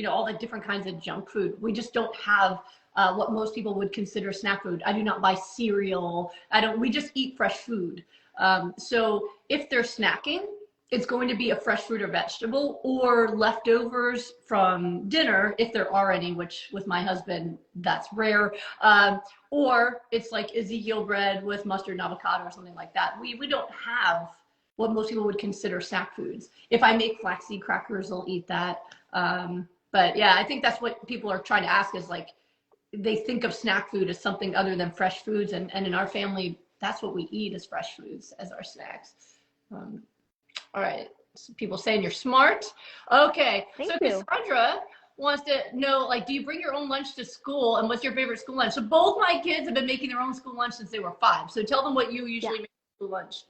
all the different kinds of junk food. We just don't have what most people would consider snack food. I do not buy cereal. I don't. We just eat fresh food. So if they're snacking, it's going to be a fresh fruit or vegetable or leftovers from dinner, if there are any, which with my husband, that's rare. Or it's like Ezekiel bread with mustard and avocado or something like that. We don't have what most people would consider snack foods. If I make flaxseed crackers, they'll eat that. But yeah, I think that's what people are trying to ask is like, they think of snack food as something other than fresh foods. And in our family, that's what we eat as fresh foods as our snacks. Um, all right. So people saying you're smart. Okay. Thank So you. Cassandra wants to know, like, do you bring your own lunch to school and what's your favorite school lunch? So both my kids have been making their own school lunch since they were 5. So tell them what you Yeah. usually make for lunch.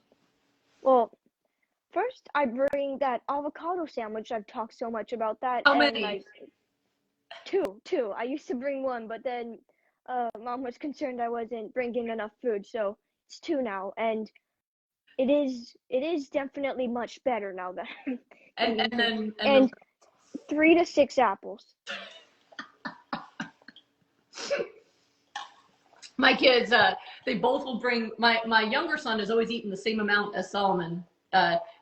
Well, first I bring that avocado sandwich. I've talked so much about that, How and many? like two. I used to bring one, but then mom was concerned I wasn't bringing enough food, so it's two now, and it is definitely much better now that I'm And bringing and two. then and And 3 to 6 apples. my kids, they both will bring. My younger son has always eaten the same amount as Solomon.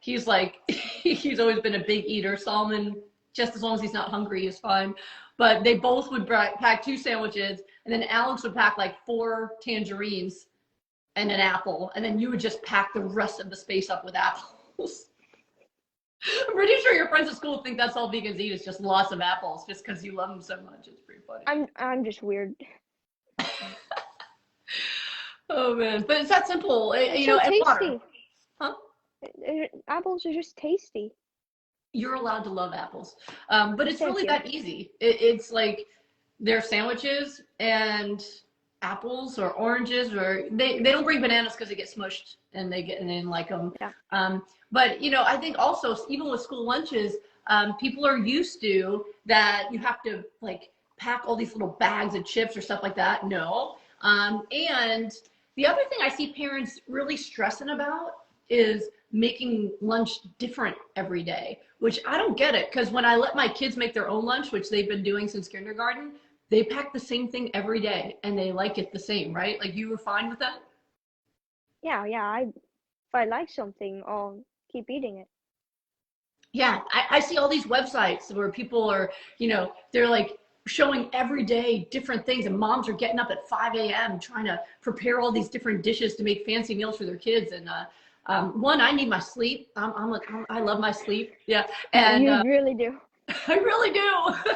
He's like he's always been a big eater. Solomon just as long as he's not hungry is fine. But they both would pack 2 sandwiches, and then Alex would pack like 4 tangerines and an apple, and then you would just pack the rest of the space up with apples. I'm pretty sure your friends at school think that's all vegans eat is just lots of apples, just because you love them so much. It's pretty funny. I'm just weird. Oh man, but it's that simple, It's you so know. And water. tasty. Huh? Apples are just tasty. You're allowed to love apples, but it's Thank really you. that easy. It's like they're sandwiches and apples or oranges, or they don't bring bananas because they get smushed and they didn't like them. Yeah. But you know, I think also even with school lunches, people are used to that you have to like pack all these little bags of chips or stuff like that. No, and the other thing I see parents really stressing about is making lunch different every day, which I don't get it, because when I let my kids make their own lunch, which they've been doing since kindergarten, they pack the same thing every day and they like it the same, right? Like you were fine with that? Yeah. If I like something, I'll keep eating it. Yeah, I see all these websites where people are, you know, they're like showing every day different things, and moms are getting up at 5 a.m. trying to prepare all these different dishes to make fancy meals for their kids. And one, I need my sleep. I love my sleep. Yeah, and You really do. I really do.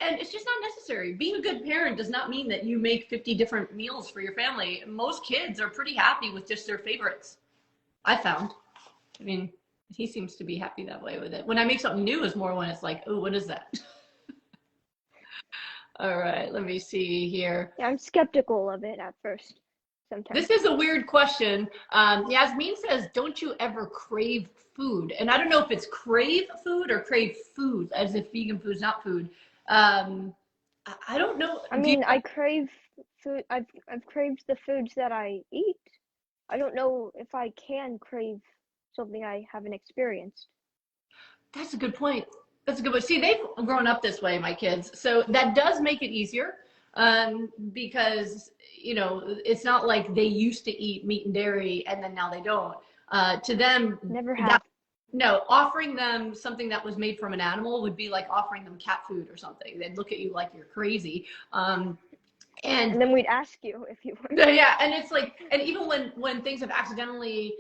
And it's just not necessary. Being a good parent does not mean that you make 50 different meals for your family. Most kids are pretty happy with just their favorites, I found. I mean, he seems to be happy that way with it. When I make something new is more when it's like, oh, what is that? All right, let me see here. Yeah, I'm skeptical of it at first sometimes. This is a weird question. Yasmin says, don't you ever crave food? And I don't know if it's crave food or crave food, as if vegan food is not food. I don't know. I mean, I crave food. I've craved the foods that I eat. I don't know if I can crave something I haven't experienced. That's a good point. That's a good point. See, they've grown up this way, my kids. So that does make it easier, because, you know, it's not like they used to eat meat and dairy and then now they don't. To them, Never have. no, offering them something that was made from an animal would be like offering them cat food or something. They'd look at you like you're crazy. And then we'd ask you if you were. Yeah, and it's like, and even when things have accidentally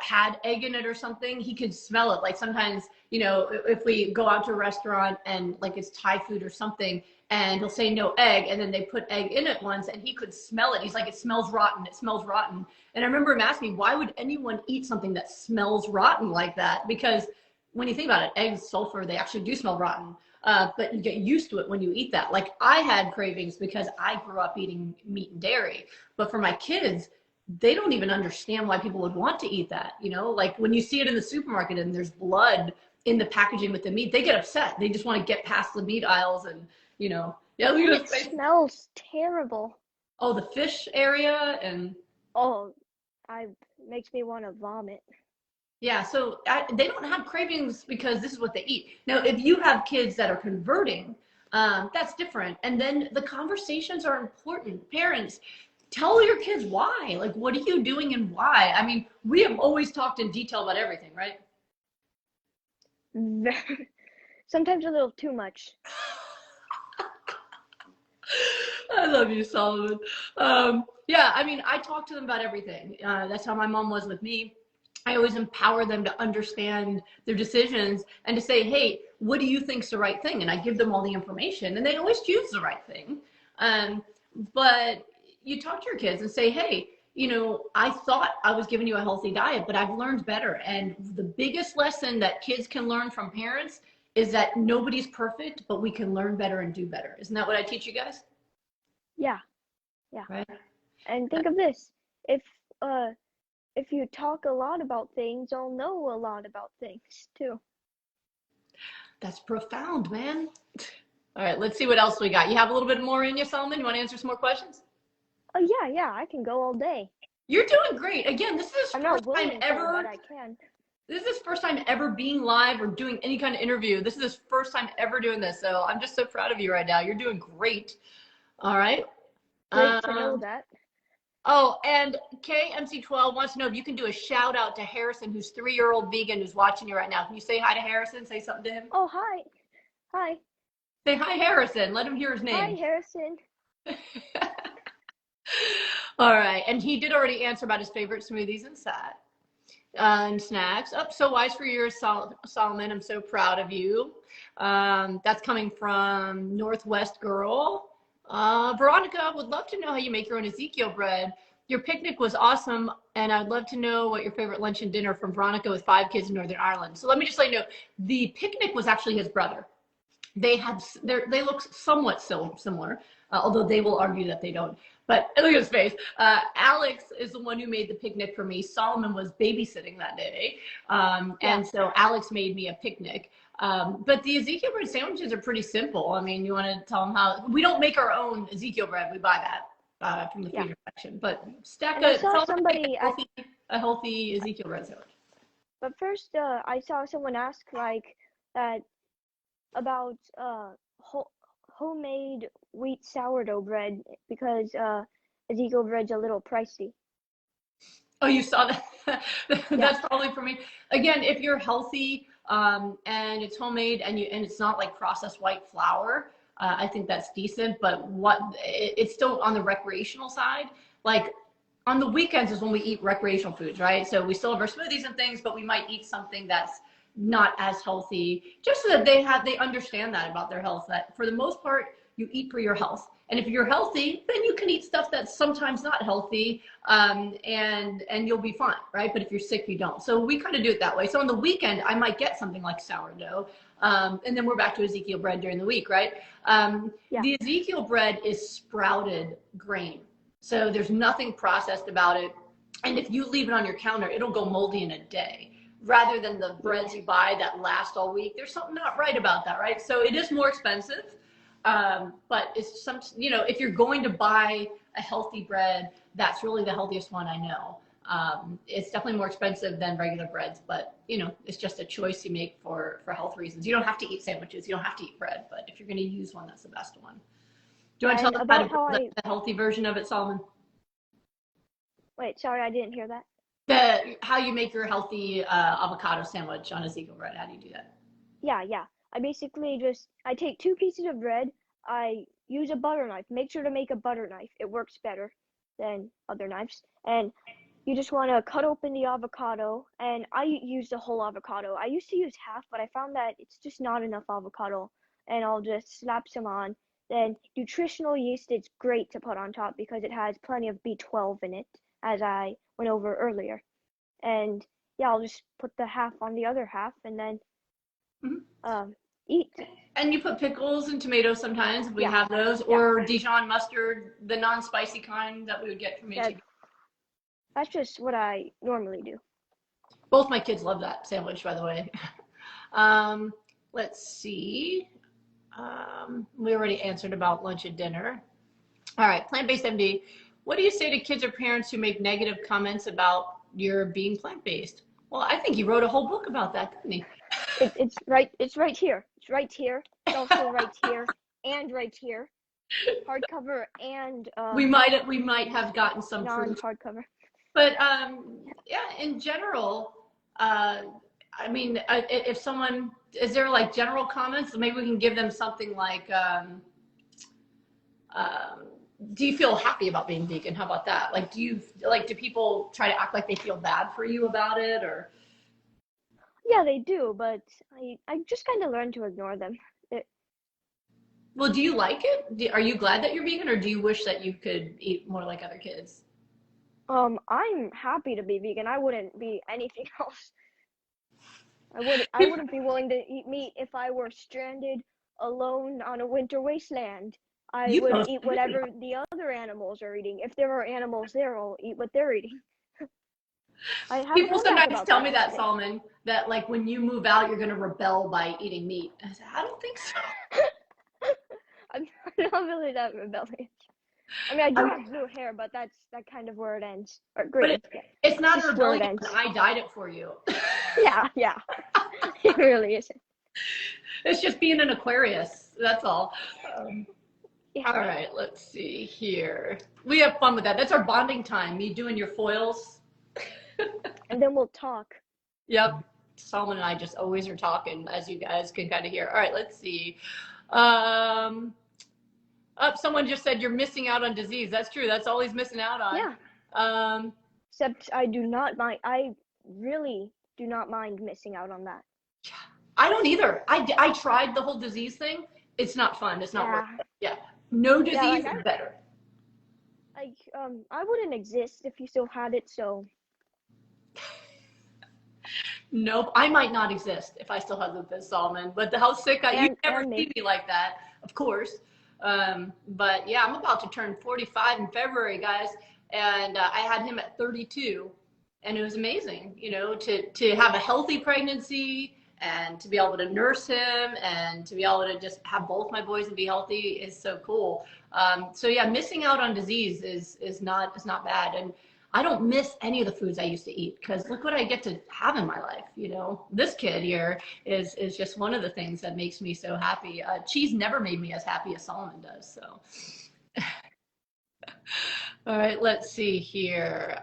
had egg in it or something, he could smell it. Like sometimes, you know, if we go out to a restaurant and like it's Thai food or something, and he'll say no egg, and then they put egg in it once, and he could smell it. He's like, it smells rotten. It smells rotten. And I remember him asking me, why would anyone eat something that smells rotten like that? Because when you think about it, eggs, sulfur, they actually do smell rotten. But you get used to it when you eat that. Like I had cravings because I grew up eating meat and dairy. But for my kids, they don't even understand why people would want to eat that. You know, like when you see it in the supermarket and there's blood in the packaging with the meat, they get upset. They just want to get past the meat aisles and, you know, yeah, look at It smells terrible. Oh, the fish area and Oh, makes me want to vomit. yeah, so they don't have cravings because this is what they eat. Now, if you have kids that are converting, that's different. And then the conversations are important. Parents, tell your kids why. Like, what are you doing and why? I mean, we have always talked in detail about everything, right? Sometimes a little too much. I love you, Solomon. Yeah, I mean, I talk to them about everything. That's how my mom was with me. I always empower them to understand their decisions and to say, hey, what do you think's the right thing? And I give them all the information, and they always choose the right thing. But you talk to your kids and say, hey, you know, I thought I was giving you a healthy diet, but I've learned better. And the biggest lesson that kids can learn from parents is that nobody's perfect, but we can learn better and do better. Isn't that what I teach you guys? Yeah. Right. And think of this. If you talk a lot about things, you'll know a lot about things too. That's profound, man. All right, let's see what else we got. You have a little bit more in you, Solomon? You want to answer some more questions? Oh yeah, I can go all day. You're doing great. Again, this is I'm first not time willing to, ever. but I can. This is his first time ever being live or doing any kind of interview. This is his first time ever doing this. So I'm just so proud of you right now. You're doing great. All right. Great to know that. Oh, and KMC12 wants to know if you can do a shout out to Harrison, who's 3-year-old vegan who's watching you right now. Can you say hi to Harrison? Say something to him. Oh, hi. Hi. Say hi, Harrison. Let him hear his Hi, name. Harrison. All right. And he did already answer about his favorite smoothies and snacks. Oh, so wise for years, Solomon. I'm so proud of you. That's coming from Northwest Girl. Veronica, would love to know how you make your own Ezekiel bread. Your picnic was awesome, and I'd love to know what your favorite lunch and dinner from Veronica with 5 kids in Northern Ireland. So let me just let you know, the picnic was actually his brother. They look somewhat similar, although they will argue that they don't. But look at his face. Alex is the one who made the picnic for me. Solomon was babysitting that day. And so Alex made me a picnic. But the Ezekiel bread sandwiches are pretty simple. I mean, you want to tell them how, we don't make our own Ezekiel bread. We buy that from the freezer section. But a healthy Ezekiel bread sandwich. But first, I saw someone ask like that about homemade wheat sourdough bread because Ezekiel bread's a little pricey. Oh, you saw that? That's probably for me. Again, if you're healthy and it's homemade and it's not like processed white flour, I think that's decent. But it's still on the recreational side. Like on the weekends is when we eat recreational foods, right? So we still have our smoothies and things, but we might eat something that's not as healthy, just so that they understand that about their health, that for the most part you eat for your health, and if you're healthy then you can eat stuff that's sometimes not healthy, and you'll be fine, right? But if you're sick you don't. So we kind of do it that way. So on the weekend I might get something like sourdough, and then we're back to Ezekiel bread during the week, right? The Ezekiel bread is sprouted grain, so there's nothing processed about it, and if you leave it on your counter it'll go moldy in a day, rather than the breads you buy that last all week. There's something not right about that, right? So it is more expensive, but it's if you're going to buy a healthy bread, that's really the healthiest one I know. It's definitely more expensive than regular breads, but it's just a choice you make for health reasons. You don't have to eat sandwiches, you don't have to eat bread, but if you're going to use one, that's the best one. Do you want to tell us about the healthy version of it, Solomon? Wait, sorry, I didn't hear that. How you make your healthy avocado sandwich on Ezekiel bread. How do you do that? Yeah. I basically I take 2 pieces of bread. I use a butter knife. Make sure to make a butter knife. It works better than other knives. And you just want to cut open the avocado. And I use the whole avocado. I used to use half, but I found that it's just not enough avocado. And I'll just slap some on. Then nutritional yeast, it's great to put on top because it has plenty of B12 in it, as I went over earlier. And I'll just put the half on the other half and then eat. And you put pickles and tomatoes sometimes if we have those, or Dijon mustard, the non-spicy kind that we would get from HEB. That's just what I normally do. Both my kids love that sandwich, by the way. Let's see. We already answered about lunch and dinner. All right, Plant-Based MD. What do you say to kids or parents who make negative comments about your being plant-based? Well, I think he wrote a whole book about that, didn't he? It's right here. It's right here. It's also right here and right here. Hardcover and we might have gotten some non-hardcover. But in general, I mean, if someone, is there like general comments? Maybe we can give them something like, do you feel happy about being vegan? How about that? Like, do people try to act like they feel bad for you about it, or? Yeah, they do, but I just kind of learned to ignore them. Well, do you like it? Are you glad that you're vegan, or do you wish that you could eat more like other kids? I'm happy to be vegan. I wouldn't be anything else. I wouldn't be willing to eat meat if I were stranded alone on a winter wasteland. I would eat whatever the other animals are eating. If there are animals there, I'll eat what they're eating. People sometimes tell me that, Solomon, that like when you move out, you're going to rebel by eating meat. I said, I don't think so. I'm not really that rebellious. I mean, I do have blue hair, but that's kind of where it ends. Or green. But it's not a rebellion. I dyed it for you. Yeah. It really isn't. It's just being an Aquarius. That's all. Yeah. All right, let's see here. We have fun with that. That's our bonding time. Me doing your foils. And then we'll talk. Yep. Solomon and I just always are talking, as you guys can kind of hear. All right, let's see. Um, someone just said you're missing out on disease. That's true. That's all he's missing out on. Yeah. Um, Except I do not mind. I really do not mind missing out on that. I don't either. I tried the whole disease thing. It's not fun. It's not worth it. Yeah. No disease is better. I wouldn't exist if you still had it, so. Nope, I might not exist if I still had lupus, Solomon. But how sick you never see me like that, of course. But yeah, I'm about to turn 45 in February, guys, and I had him at 32, and it was amazing, you know, to have a healthy pregnancy and to be able to nurse him and to be able to just have both my boys and be healthy is so cool. So yeah, missing out on disease is not bad. And I don't miss any of the foods I used to eat because look what I get to have in my life. You know, this kid here is just one of the things that makes me so happy. Cheese never made me as happy as Solomon does. So, all right, let's see here.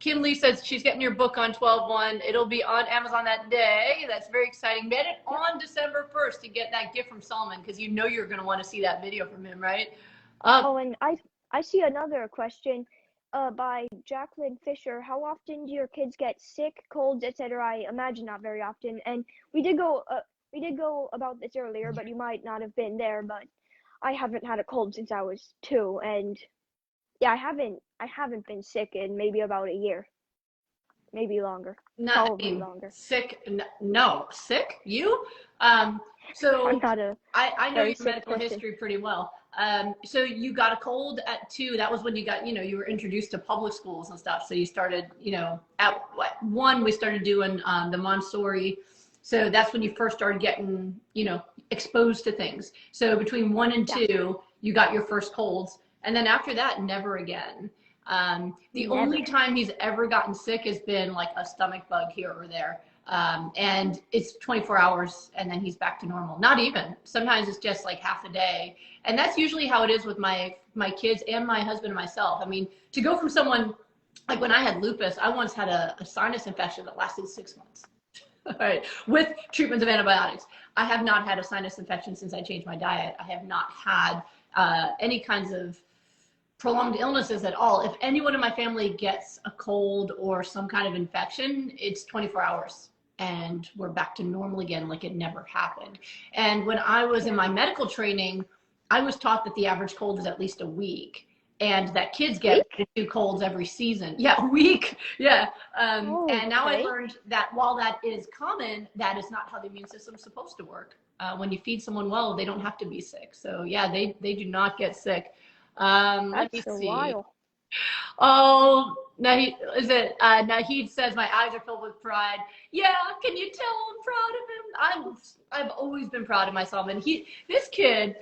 Kinley says she's getting your book on 12/1. It'll be on Amazon that day. That's very exciting. Get it on December 1st to get that gift from Solomon because you know you're going to want to see that video from him, right? And I see another question by Jacqueline Fisher. How often do your kids get sick, colds, etc.? I imagine not very often. And we did go about this earlier, but you might not have been there. But I haven't had a cold since I was 2, and yeah, I haven't been sick in maybe about a year, maybe longer. Probably longer. Sick? No, sick? You? So I'm not a I know your medical person. history pretty well. So you got a cold at 2. That was when you got, you were introduced to public schools and stuff. So you started, at 1, we started doing the Montessori. So that's when you first started getting, exposed to things. So between 1 and 2, you got your first colds. And then after that, never again. The only time he's ever gotten sick has been like a stomach bug here or there. And it's 24 hours and then he's back to normal. Not even. Sometimes it's just like half a day. And that's usually how it is with my kids and my husband and myself. I mean, to go from someone, like when I had lupus, I once had a sinus infection that lasted 6 months. All right, with treatments of antibiotics. I have not had a sinus infection since I changed my diet. I have not had any kinds of prolonged illnesses at all. If anyone in my family gets a cold or some kind of infection, it's 24 hours and we're back to normal again, like it never happened. And when I was in my medical training, I was taught that the average cold is at least a week and that kids get 2 colds every season. Yeah, a week. Yeah. And now I learned that while that is common, that is not how the immune system is supposed to work. When you feed someone well, they don't have to be sick. So yeah, they do not get sick. Let me see. Wild. Oh, Nahid says my eyes are filled with pride. Yeah, can you tell I'm proud of him? I've always been proud of myself. And this kid,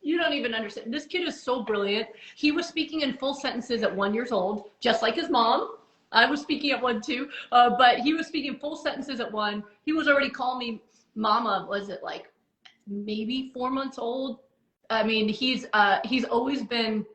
you don't even understand. This kid is so brilliant. He was speaking in full sentences at 1 year old, just like his mom. I was speaking at 1 too, but he was speaking full sentences at 1. He was already calling me mama. Was it like maybe 4 months old? I mean, he's always been,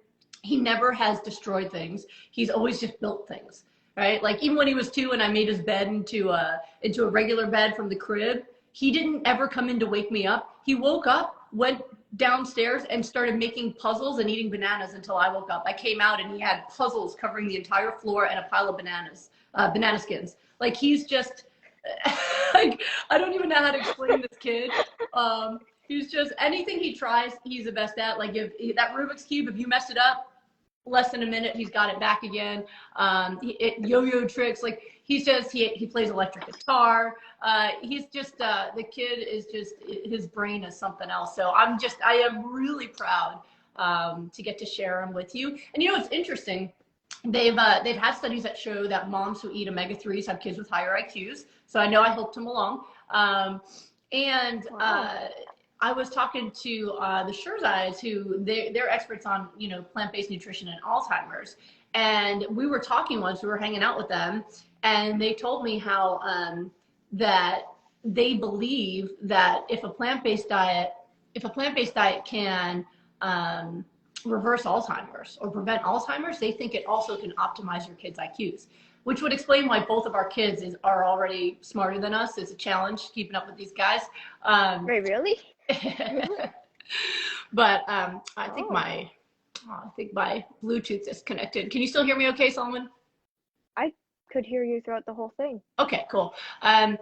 he never has destroyed things. He's always just built things, right? Like even when he was 2 and I made his bed into a regular bed from the crib, he didn't ever come in to wake me up. He woke up, went downstairs and started making puzzles and eating bananas until I woke up. I came out and he had puzzles covering the entire floor and a pile of bananas, banana skins. Like he's just, like, I don't even know how to explain this kid. He's just, anything he tries, he's the best at. Like if that Rubik's Cube, if you mess it up, less than a minute, he's got it back again. Yo-yo tricks, like he's just, he plays electric guitar. He's just, the kid is just, his brain is something else. So I am really proud to get to share him with you. And it's interesting. They've had studies that show that moms who eat omega-3s have kids with higher IQs. So I know I helped him along. I was talking to the Sherzais, who they're experts on plant-based nutrition and Alzheimer's, and we were talking once. We were hanging out with them, and they told me how that they believe that if a plant-based diet if a plant-based diet can reverse Alzheimer's or prevent Alzheimer's, they think it also can optimize your kids' IQs, which would explain why both of our kids are already smarter than us. It's a challenge keeping up with these guys. Wait, really? But I think Oh, my Bluetooth is connected. Can you still hear me okay, Solomon? I could hear you throughout the whole thing. Okay, cool. I'm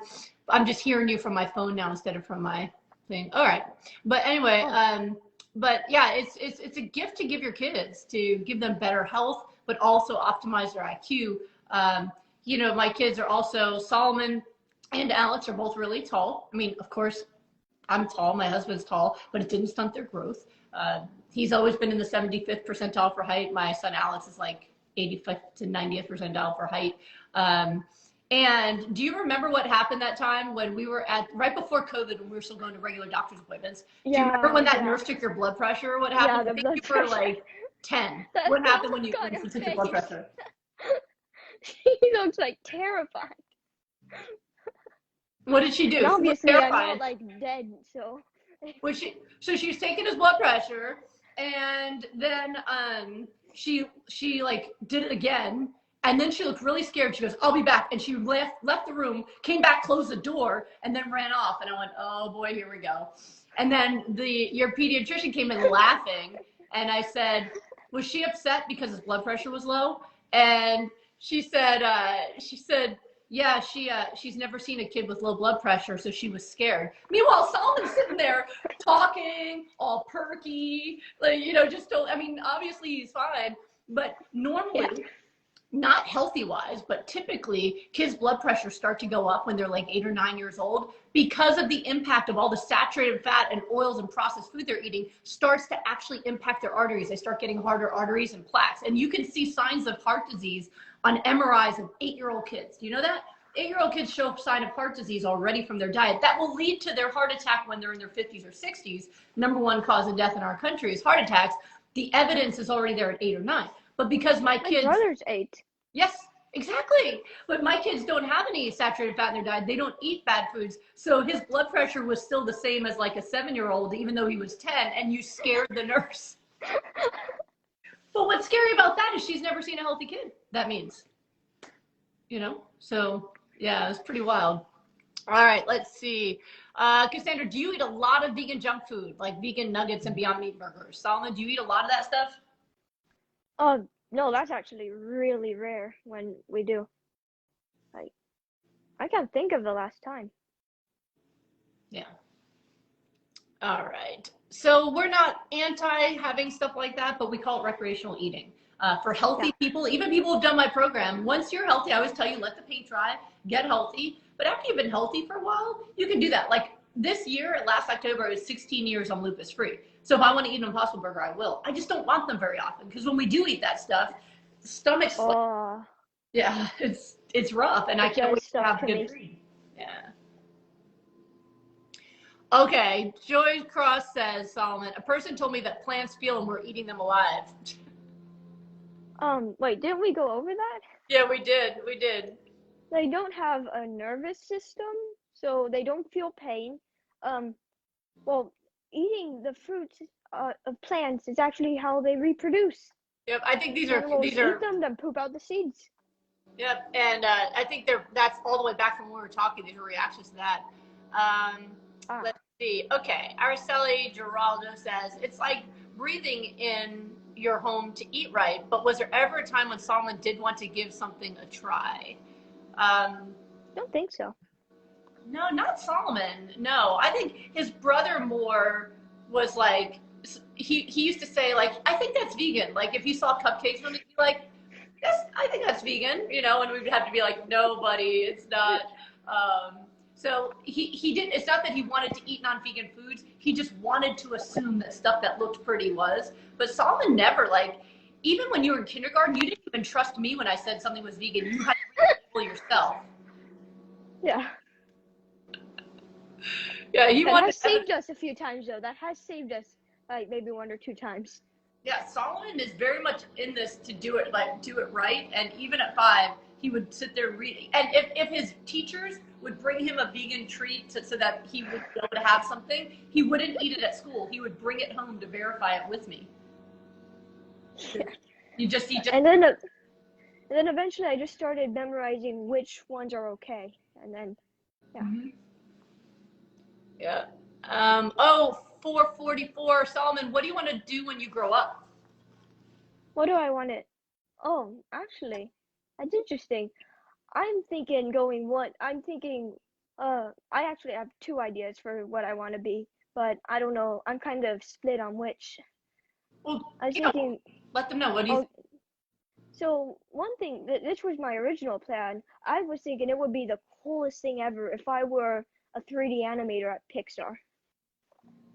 just hearing you from my phone now instead of from my thing. All right. But anyway, Oh, but yeah, it's a gift to give your kids, to give them better health, but also optimize their IQ. You know, my kids are also, Solomon and Alex are both really tall. I mean, of course, I'm tall, my husband's tall, but it didn't stunt their growth. He's always been in the 75th percentile for height. My son Alex is like 85th to 90th percentile for height. Um, and do you remember what happened that time when we were right before COVID, when we were still going to regular doctor's appointments? Do you remember yeah, when that yeah, nurse took your blood pressure? What yeah, happened? I the think blood you were pressure. like 10. That What happened when look on she her took your blood face. pressure? She looks like terrified. What did she do? And She was obviously, I'm terrified. not like dead, so. So she's taking his blood pressure, and then she like did it again, and then she looked really scared. She goes, "I'll be back," and she left the room, came back, closed the door, and then ran off. And I went, "Oh boy, here we go." And then your pediatrician came in laughing, and I said, "Was she upset because his blood pressure was low?" And she said, yeah, she's never seen a kid with low blood pressure, so she was scared. Meanwhile, Solomon's sitting there talking, all perky, like, you know, just don't. I mean, obviously he's fine, but Yeah. normally, not healthy wise, but typically kids' blood pressure start to go up when they're like 8 or 9 years old because of the impact of all the saturated fat and oils and processed food they're eating starts to actually impact their arteries. They start getting harder arteries and plaques. And you can see signs of heart disease on MRIs of 8-year-old kids. Do you know that? 8-year-old kids show sign of heart disease already from their diet. That will lead to their heart attack when they're in their 50s or 60s. Number one cause of death in our country is heart attacks. The evidence is already there at 8 or 9. But because my My kids, brother's 8. yes, exactly. But my kids don't have any saturated fat in their diet. They don't eat bad foods. So his blood pressure was still the same as like a 7-year-old, even though he was 10, and you scared the nurse. But what's scary about that is she's never seen a healthy kid. That means, you know? So yeah, it's pretty wild. All right, let's see. Cassandra, do you eat a lot of vegan junk food, like vegan nuggets and Beyond Meat burgers? Solomon, do you eat a lot of that stuff? No, that's actually really rare when we do. Like, I can't think of the last time. Yeah. All right. So we're not anti having stuff like that, but we call it recreational eating. For Yeah. healthy people, even people who've done my program, once you're healthy, I always tell you, let the paint dry, get healthy. But after you've been healthy for a while, you can do that. Like this year, last October, I was 16 years on lupus free. So if I want to eat an Impossible Burger, I will. I just don't want them very often because when we do eat that stuff, the stomach's like, Oh, yeah, it's rough, and I it can't does wait to stuff have to good me. food. Yeah. Okay, Joy Cross says, Solomon, a person told me that plants feel and we're eating them alive. Wait, didn't we go over that? Yeah, we did. We did. They don't have a nervous system, so they don't feel pain. Um, well, eating the fruits of plants is actually how they reproduce. Yep. I think Animals these eat are, them, then poop out the seeds. yep. And I think that's all the way back from when we were talking. These are reactions to that. Um, Ah, let's see. Okay. Araceli Geraldo says, it's like breathing in your home to eat right, but was there ever a time when Solomon did want to give something a try? Um, don't think so. No, not Solomon. No, I think his brother more was like he used to say like I think that's vegan. Like if you saw cupcakes from it, he'd be like, yes, I think that's vegan. You know, and we would have to be like, no, buddy, it's not. So he didn't. It's not that he wanted to eat non-vegan foods. He just wanted to assume that stuff that looked pretty was. But Solomon never like. Even when you were in kindergarten, you didn't even trust me when I said something was vegan. You had to label yourself. Yeah. Yeah, he That wanted has saved us a few times, though. That has saved us, like, maybe 1 or 2 times. yeah, Solomon is very much in this to do it right. And even at 5, he would sit there reading. And if his teachers would bring him a vegan treat so that he would be able to have something, he wouldn't eat it at school. He would bring it home to verify it with me. Yeah. He just And then eventually I just started memorizing which ones are okay. And then, yeah. Yeah. 444, Solomon, what do you want to do when you grow up? What do I want to? Oh, actually, that's interesting. I'm thinking I actually have two ideas for what I want to be, but I don't know. I'm kind of split on which. Well, I was thinking, let them know. What do you oh, so one thing, this was my original plan. I was thinking it would be the coolest thing ever if I were a 3D animator at Pixar.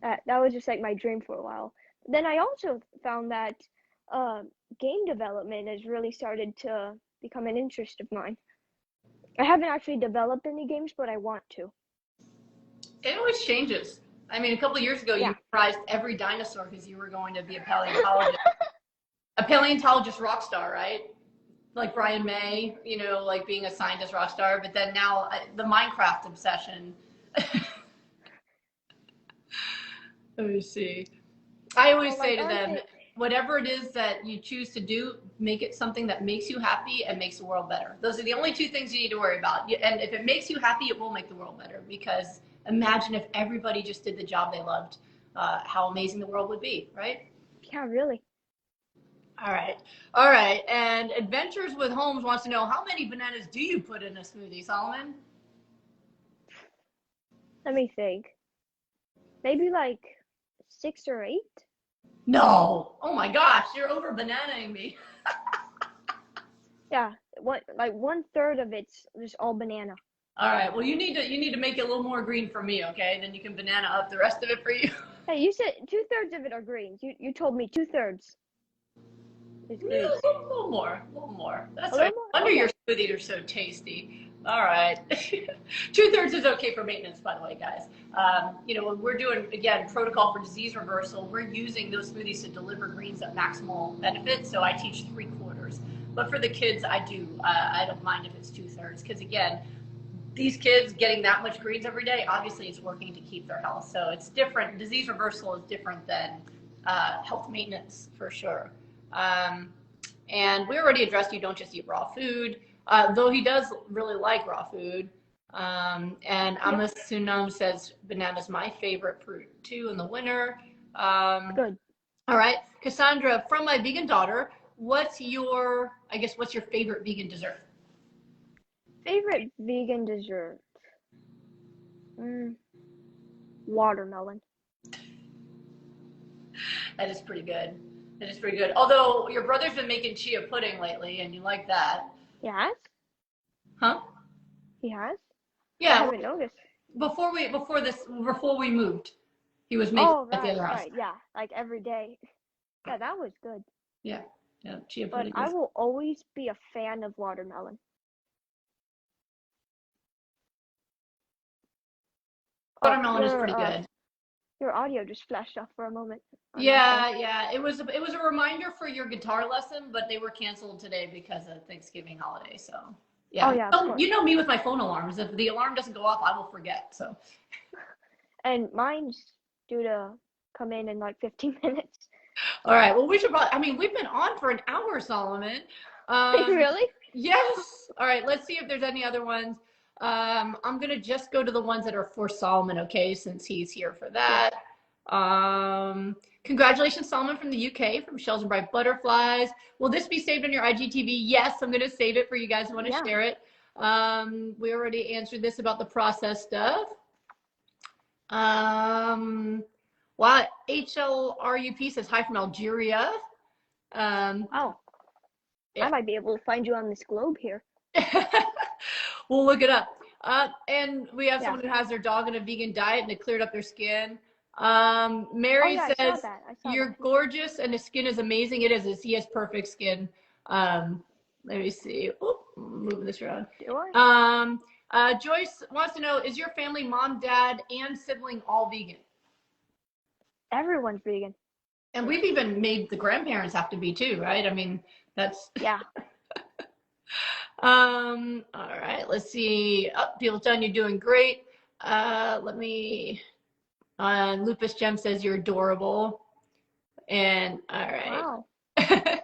That was just like my dream for a while. Then I also found that game development has really started to become an interest of mine. I haven't actually developed any games, but I want to. It always changes. I mean, a couple of years ago, Yeah. you prized every dinosaur because you were going to be a paleontologist. A paleontologist rock star, right? Like Brian May, you know, like being a scientist rock star. But then now the Minecraft obsession. Let me see. I always say to them, whatever it is that you choose to do, make it something that makes you happy and makes the world better. Those are the only two things you need to worry about. And if it makes you happy, it will make the world better. Because imagine if everybody just did the job they loved, how amazing the world would be, right? Yeah, really. All right. All right. And Adventures with Holmes wants to know, how many bananas do you put in a smoothie, Solomon? Let me think. Maybe like 6 or 8? No. Oh my gosh, you're over bananaing me. Yeah, like 1/3 of it's just all banana. All right. Well, you need to make it a little more green for me, okay? Then you can banana up the rest of it for you. Hey, you said 2/3 of it are greens. You told me 2/3 is greens. A little more, a little more. That's A right. little more? No wonder Okay. your smoothies are so tasty. All right. 2/3 is okay for maintenance, by the way, guys. You know, when we're doing, again, protocol for disease reversal, we're using those smoothies to deliver greens at maximal benefit. So I teach 3/4. But for the kids, I do. I don't mind if it's 2/3 because, again, these kids getting that much greens every day, obviously it's working to keep their health. So it's different. Disease reversal is different than health maintenance for sure. And we already addressed you don't just eat raw food, though he does really like raw food. And Amasunam says banana's my favorite fruit too in the winter. Good. All right, Cassandra, from my vegan daughter, what's your favorite vegan dessert? Favorite vegan dessert? Watermelon. That is pretty good. That is pretty good. Although your brother's been making chia pudding lately, and you like that. He has? Huh? He has? Yeah. I haven't noticed. Before we moved, he was making Oh, at the other house. right, yeah, like every day. Yeah, that was good. Yeah, chia But pudding. I will always be a fan of watermelon. Watermelon is pretty good. Your audio just flashed off for a moment. Yeah. It was a reminder for your guitar lesson, but they were canceled today because of Thanksgiving holiday. So yeah. Oh yeah. You know me with my phone alarms. If the alarm doesn't go off, I will forget. So. And mine's due to come in like 15 minutes. All right. Well, we should probably. I mean, we've been on for an hour, Solomon. Really? Yes. All right. Let's see if there's any other ones. I'm gonna just go to the ones that are for Solomon, okay? Since he's here for that. Congratulations, Solomon from the UK, from Shells and Bright Butterflies. Will this be saved on your IGTV? Yes, I'm gonna save it for you guys who want to share it. We already answered this about the process stuff. Wow, HLRUP says hi from Algeria. Oh. Yeah. I might be able to find you on this globe here. We'll look it up. And we have someone who has their dog on a vegan diet and it cleared up their skin. Mary says, you're gorgeous and his skin is amazing. It is. He has perfect skin. Let me see. Oh, moving this around. Joyce wants to know, is your family, mom, dad, and sibling all vegan? Everyone's vegan. And we've even made the grandparents have to be too, right? I mean, that's... Yeah. All right, let's see. Oh, people telling you doing great. Let me. Lupus Gem says you're adorable. And all right. Wow.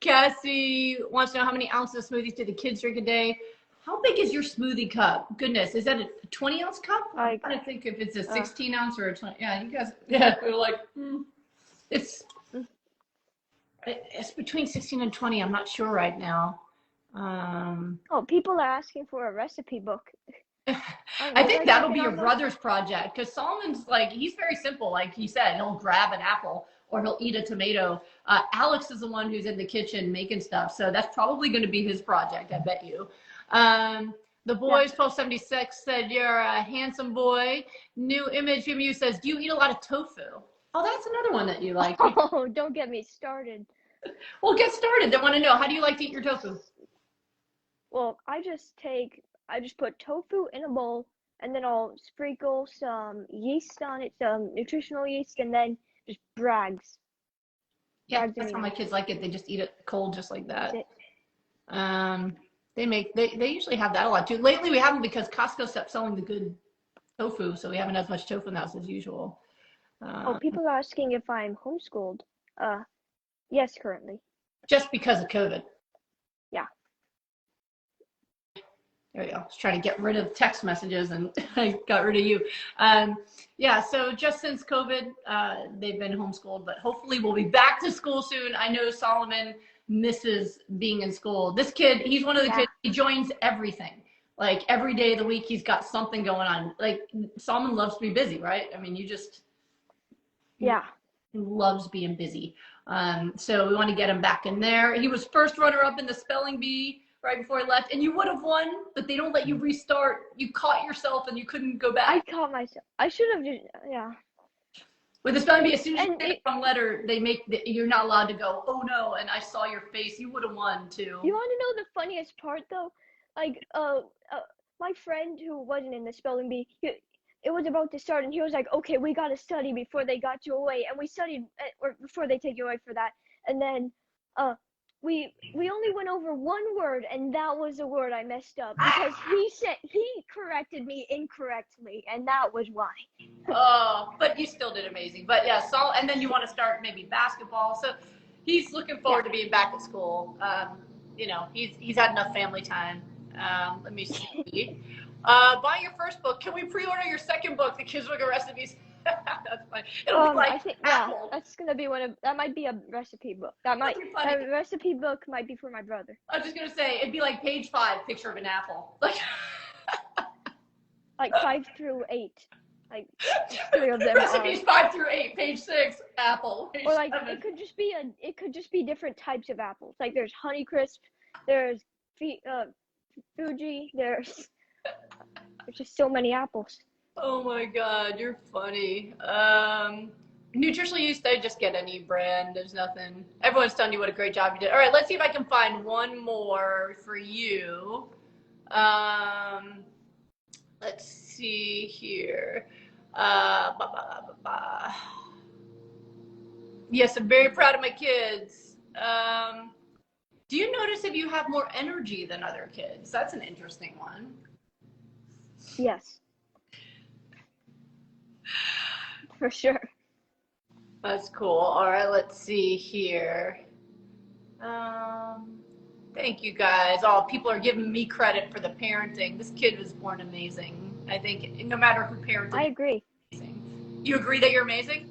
Cassie wants to know how many ounces of smoothies do the kids drink a day? How big is your smoothie cup? Goodness, is that a 20-ounce cup? I'm Like, trying to think if it's a uh, 16 ounce or a 20. Yeah, you guys, yeah, we're like, it's mm, it's between 16 and 20. I'm not sure right now. oh, people are asking for a recipe book. I Was think I that'll clicking be your on those? brother's project because Solomon's like he's very simple. Like he said, he'll grab an apple or he'll eat a tomato. Alex is the one who's in the kitchen making stuff, so that's probably going to be his project. I bet you. The Yeah. boys 1276 said you're a handsome boy. New image from you says, do you eat a lot of tofu? Oh, that's another one that you like. Oh, don't get me started. Well, get started. They want to know how do you like to eat your tofu? Well, I just put tofu in a bowl, and then I'll sprinkle some yeast on it, some nutritional yeast, and then just Yeah, brags that's how my amino. kids like it. They just eat it cold, just like That's that. it. They usually have that a lot too. Lately we haven't because Costco stopped selling the good tofu, so we haven't as much tofu in the house as usual. Oh, Uh, people are asking if I'm homeschooled. Yes, currently. just because of COVID. Yeah. There we go. I was trying to get rid of text messages and I got rid of you. Yeah, so just since COVID, they've been homeschooled, but hopefully we'll be back to school soon. I know Solomon misses being in school. This kid, he's one of the Yeah. kids, he joins everything. Like every day of the week, he's got something going on. Like Solomon loves to be busy, right? I mean, he Yeah. loves being busy. So we want to get him back in there. He was first runner up in the spelling bee right before he left, and you would have won, but they don't let you restart. You caught yourself and you couldn't go I back. caught myself. I should have just, yeah. With the spelling bee, as soon as you And say the wrong letter, you're not allowed to go, oh no, and I saw your face. You would have won too. you want to know the funniest part though? Like, my friend who wasn't in the spelling bee, it was about to start, and he was like, "Okay, we gotta study before they got you away," and we studied, or before they take you away for that, and then, we only went over one word, and that was the word I messed up because he corrected me incorrectly, and that was why. Oh, but you still did amazing. But yeah, and then you want to start maybe basketball. So he's looking Yeah. forward to being back at school. He's had enough family time. Let me see. Buy your first book. Can we pre-order your second book, The Kids Book of Recipes? That's fine. It'll be I like think, yeah, Apple. that's gonna be that might be a recipe book. That'd be funny. That recipe book might be for my brother. I was just gonna say it'd be like page 5, picture of an apple. Like Like 5 through 8. Like 3 of them recipes are. 5 through 8, page 6, apple. Page Or like 7. it could just be different types of apples. Like there's Honeycrisp, there's Fuji, there's just so many apples. Oh my God, you're funny. Nutritional yeast, I just get any brand. There's nothing. Everyone's telling you what a great job you did. All right, let's see if I can find one more for you. Let's see here. Yes, I'm very proud of my kids. Do you notice if you have more energy than other kids? That's an interesting one. Yes. For sure. That's cool. All right, let's see here. Thank you guys. Oh, people are giving me credit for the parenting. This kid was born amazing. I think no matter who parented, I agree. amazing. You agree that you're amazing?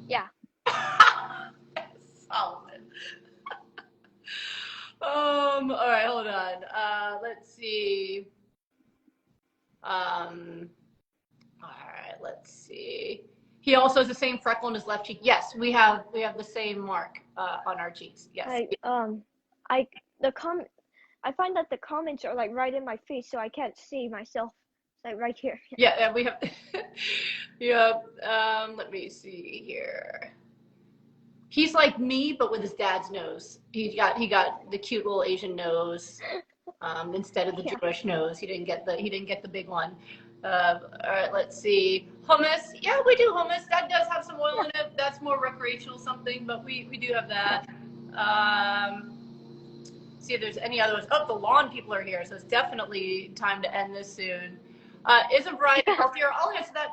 Yeah. Solomon. All right, hold on. Let's see. All right, let's see. He also has the same freckle on his left cheek. Yes, we have the same mark on our cheeks. Yes. I find that the comments are like right in my face, so I can't see myself. It's like right here. Yeah, we have. Yeah. Let me see here. He's like me, but with his dad's nose. He got the cute little Asian nose instead of the Jewish nose. He didn't get the big one. All right, let's see. Hummus. Yeah, we do hummus. That does have some oil in it. That's more recreational something, but we do have that. see if there's any other ones. Oh, the lawn people are here, so it's definitely time to end this soon. Is a variety healthier? I'll answer that.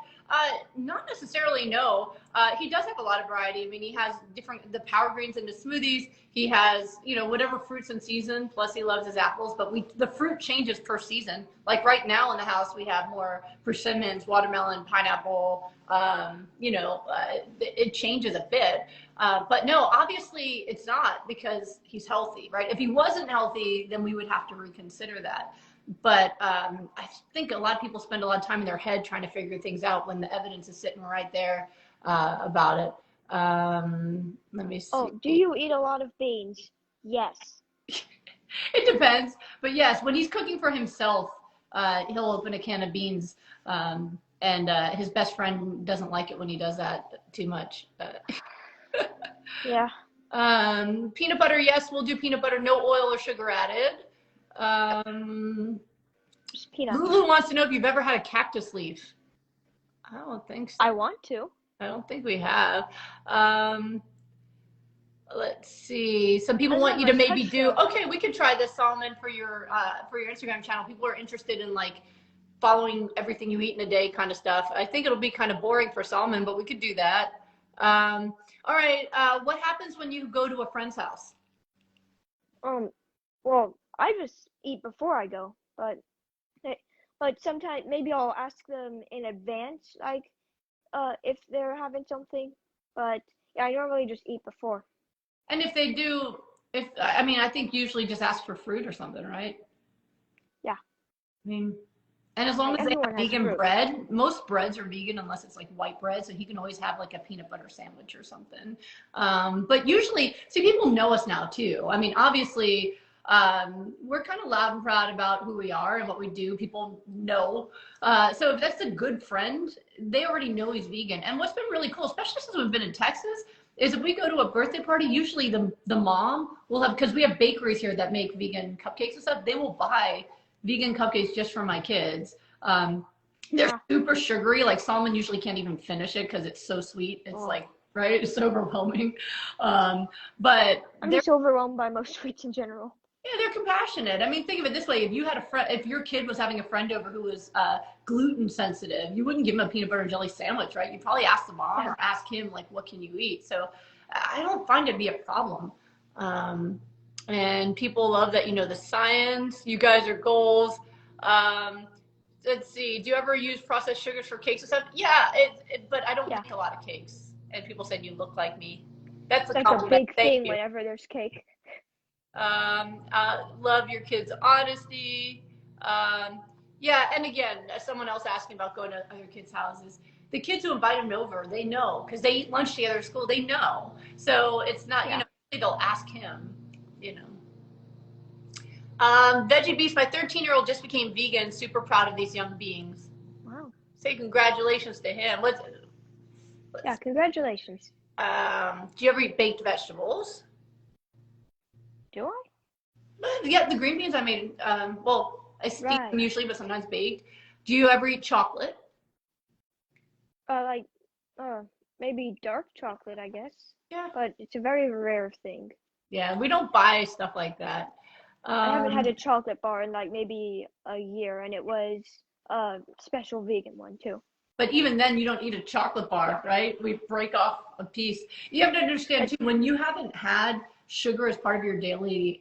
Not necessarily, no. He does have a lot of variety. I mean, he has the power greens into smoothies. He has, whatever fruits in season, plus he loves his apples, but the fruit changes per season. Like right now in the house, we have more persimmons, watermelon, pineapple, it changes a bit. But no, obviously it's not because he's healthy, right? If he wasn't healthy, then we would have to reconsider that. But I think a lot of people spend a lot of time in their head trying to figure things out when the evidence is sitting right there about it. Let me see. Oh, do you eat a lot of beans? Yes. It depends. But yes, when he's cooking for himself, he'll open a can of beans. And his best friend doesn't like it when he does that too much. Yeah. Peanut butter, yes, we'll do peanut butter, no oil or sugar added. Just peanuts. Lulu wants to know if you've ever had a cactus leaf. I don't think so. I want to. I don't think we have. Let's see. Some people want you to maybe do. Okay, we could try this, Solomon, for your Instagram channel. People are interested in like following everything you eat in a day kind of stuff. I think it'll be kind of boring for Solomon, but we could do that. All right. What happens when you go to a friend's house? Well, I just eat before I go, but sometimes maybe I'll ask them in advance, like, if they're having something. But yeah, I normally just eat before. And if they do, I think usually just ask for fruit or something, right? Yeah. I mean, and as long as they have vegan bread, most breads are vegan unless it's like white bread. So he can always have like a peanut butter sandwich or something. But usually, see, people know us now too. I mean, obviously, we're kind of loud and proud about who we are and what we do. People know. So if that's a good friend, they already know he's vegan. And what's been really cool, especially since we've been in Texas, is if we go to a birthday party, usually the mom will have, because we have bakeries here that make vegan cupcakes and stuff, they will buy vegan cupcakes just for my kids. They're super sugary. Like Solomon usually can't even finish it because it's so sweet. It's like, right? It's overwhelming. But I'm just overwhelmed by most sweets in general. Yeah, they're compassionate. I mean, think of it this way. If you had if your kid was having a friend over who was gluten sensitive, you wouldn't give him a peanut butter and jelly sandwich, right? You'd probably ask the mom or ask him, like, what can you eat? So I don't find it to be a problem. And people love that, the science. You guys are goals. Let's see. Do you ever use processed sugars for cakes and stuff? Yeah, but I don't make a lot of cakes. And people said you look like me. That's a compliment. Like a big thing whenever there's cake. Love your kids' honesty. Yeah, and again, someone else asking about going to other kids' houses. The kids who invite them over, they know because they eat lunch together at school. They know, so it's not they'll ask him. Veggie Beast, my 13-year-old just became vegan. Super proud of these young beings. Wow! Say congratulations to him. Yeah, congratulations. Do you ever eat baked vegetables? Do I? Yeah, the green beans I made. I steam them usually, but sometimes baked. Do you ever eat chocolate? Maybe dark chocolate, I guess. Yeah. But it's a very rare thing. Yeah, we don't buy stuff like that. I haven't had a chocolate bar in like maybe a year, and it was a special vegan one too. But even then, you don't eat a chocolate bar, right? We break off a piece. You have to understand too, when you haven't had sugar as part of your daily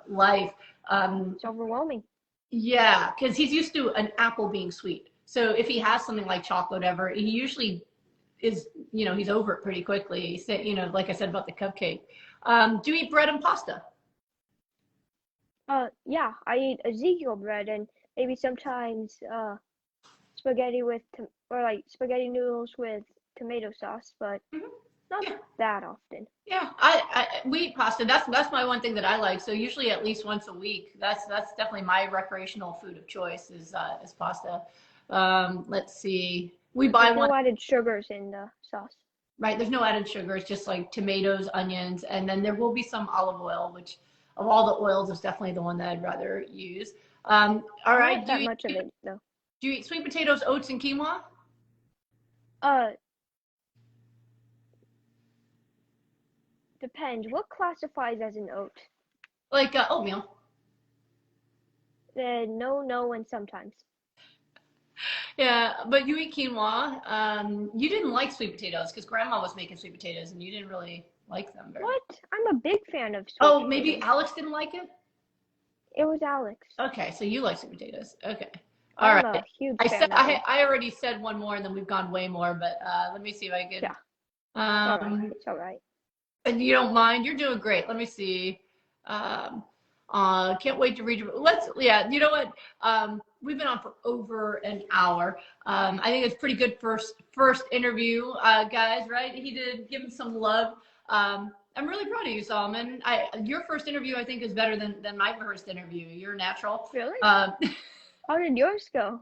life. It's overwhelming. Yeah, because he's used to an apple being sweet. So if he has something like chocolate, whatever, he usually is, he's over it pretty quickly. He said, like I said about the cupcake. Do you eat bread and pasta? Yeah, I eat Ezekiel bread and maybe sometimes spaghetti spaghetti noodles with tomato sauce, but not that often. Yeah, we eat pasta. That's my one thing that I like. So usually at least once a week. That's definitely my recreational food of choice is pasta. Let's see. We buy no added sugars in the sauce. Right, there's no added sugars, just like tomatoes, onions, and then there will be some olive oil, which of all the oils is definitely the one that I'd rather use. All right. Not that much of it though. Do you eat sweet potatoes, oats, and quinoa? Depends. What classifies as an oat? Like oatmeal. No, no, and sometimes. Yeah, but you eat quinoa. You didn't like sweet potatoes because Grandma was making sweet potatoes, and you didn't really like them very much. What? I'm a big fan of sweet Oh, maybe potatoes. Alex didn't like it? It was Alex. Okay, so you like sweet potatoes. Okay. All I'm right. a huge I said fan of them. I already said one more and then we've gone way more, but let me see if I can Yeah, it's all right. um It's all right. and you don't mind. You're doing great. Let me see. Um can't wait to read your yeah, you know what? We've been on for over an hour. I think it's pretty good first interview, guys, right? He did give him some love. I'm really proud of you, Solomon. Your first interview I think is better than my first interview. You're natural. Really? Um, How did yours go?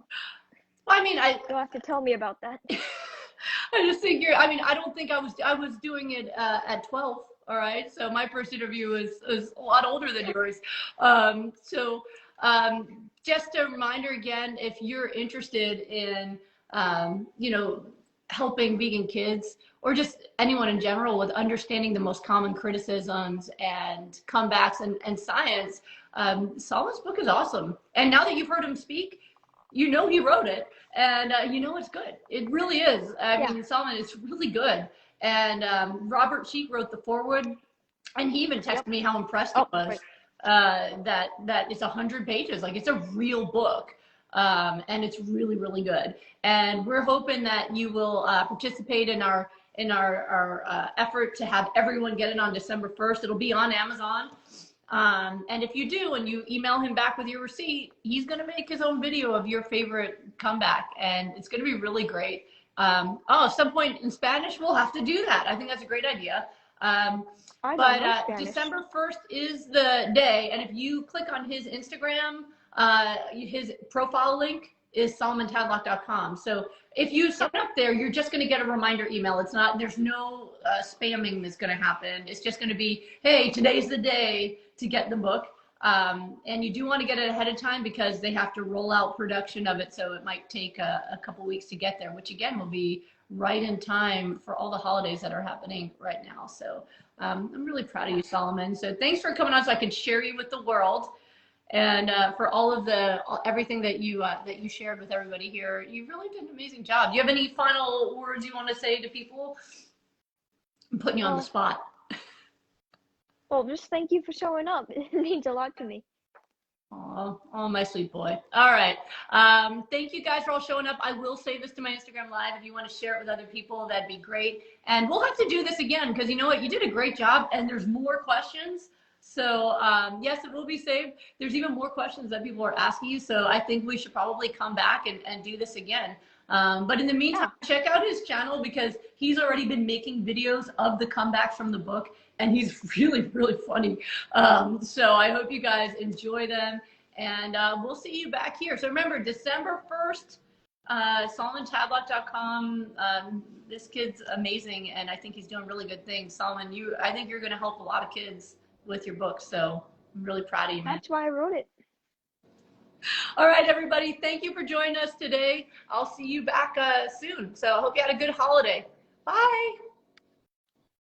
I mean, You'll have to tell me about that. I just think I mean, I don't think I was doing it at 12. All right. So my first interview was a lot older than yours. So just a reminder again, if you're interested in, you know, helping vegan kids or just anyone in general with understanding the most common criticisms and comebacks and science, Solomon's book is awesome. And now that you've heard him speak, you know he wrote it, and you know it's good. It really is. I mean, Solomon, it's really good. And Robert Cheek wrote the foreword, and he even texted me how impressed he was Right. that it's 100 pages. Like it's a real book, and it's really good. And we're hoping that you will participate in our effort to have everyone get it on December 1st. It'll be on Amazon. And if you do and you email him back with your receipt, he's going to make his own video of your favorite comeback, and it's going to be really great. At some point in Spanish, we'll have to do that. I think that's a great idea. I don't But know Spanish. December 1st is the day, and if you click on his Instagram, his profile link is solomontadlock.com. So if you sign up there, you're just going to get a reminder email. It's not, there's no spamming that's going to happen. It's just going to be, hey, today's the day to get the book. And you do want to get it ahead of time because they have to roll out production of it. So it might take a couple weeks to get there, which again will be right in time for all the holidays that are happening right now. So I'm really proud of you, Solomon. So thanks for coming on so I can share you with the world. And for all of everything that you shared with everybody here. You really did an amazing job. Do you have any final words you want to say to people? I'm putting you on the spot. Well, just thank you for showing up. It means a lot to me. Oh, my sweet boy. All right. Thank you guys for all showing up. I will save this to my Instagram Live. If you want to share it with other people, that'd be great. And we'll have to do this again because you know what? You did a great job and there's more questions. So yes, it will be saved. There's even more questions that people are asking you. So I think we should probably come back and do this again. But in the meantime, check out his channel because he's already been making videos of the comebacks from the book. And he's really funny. So I hope you guys enjoy them. And we'll see you back here. So remember, December 1st, SolomonTadlock.com. This kid's amazing, and I think he's doing really good things. Solomon, I think you're going to help a lot of kids with your book. So I'm really proud of you, man. That's why I wrote it. All right, everybody. Thank you for joining us today. I'll see you back soon. So I hope you had a good holiday. Bye.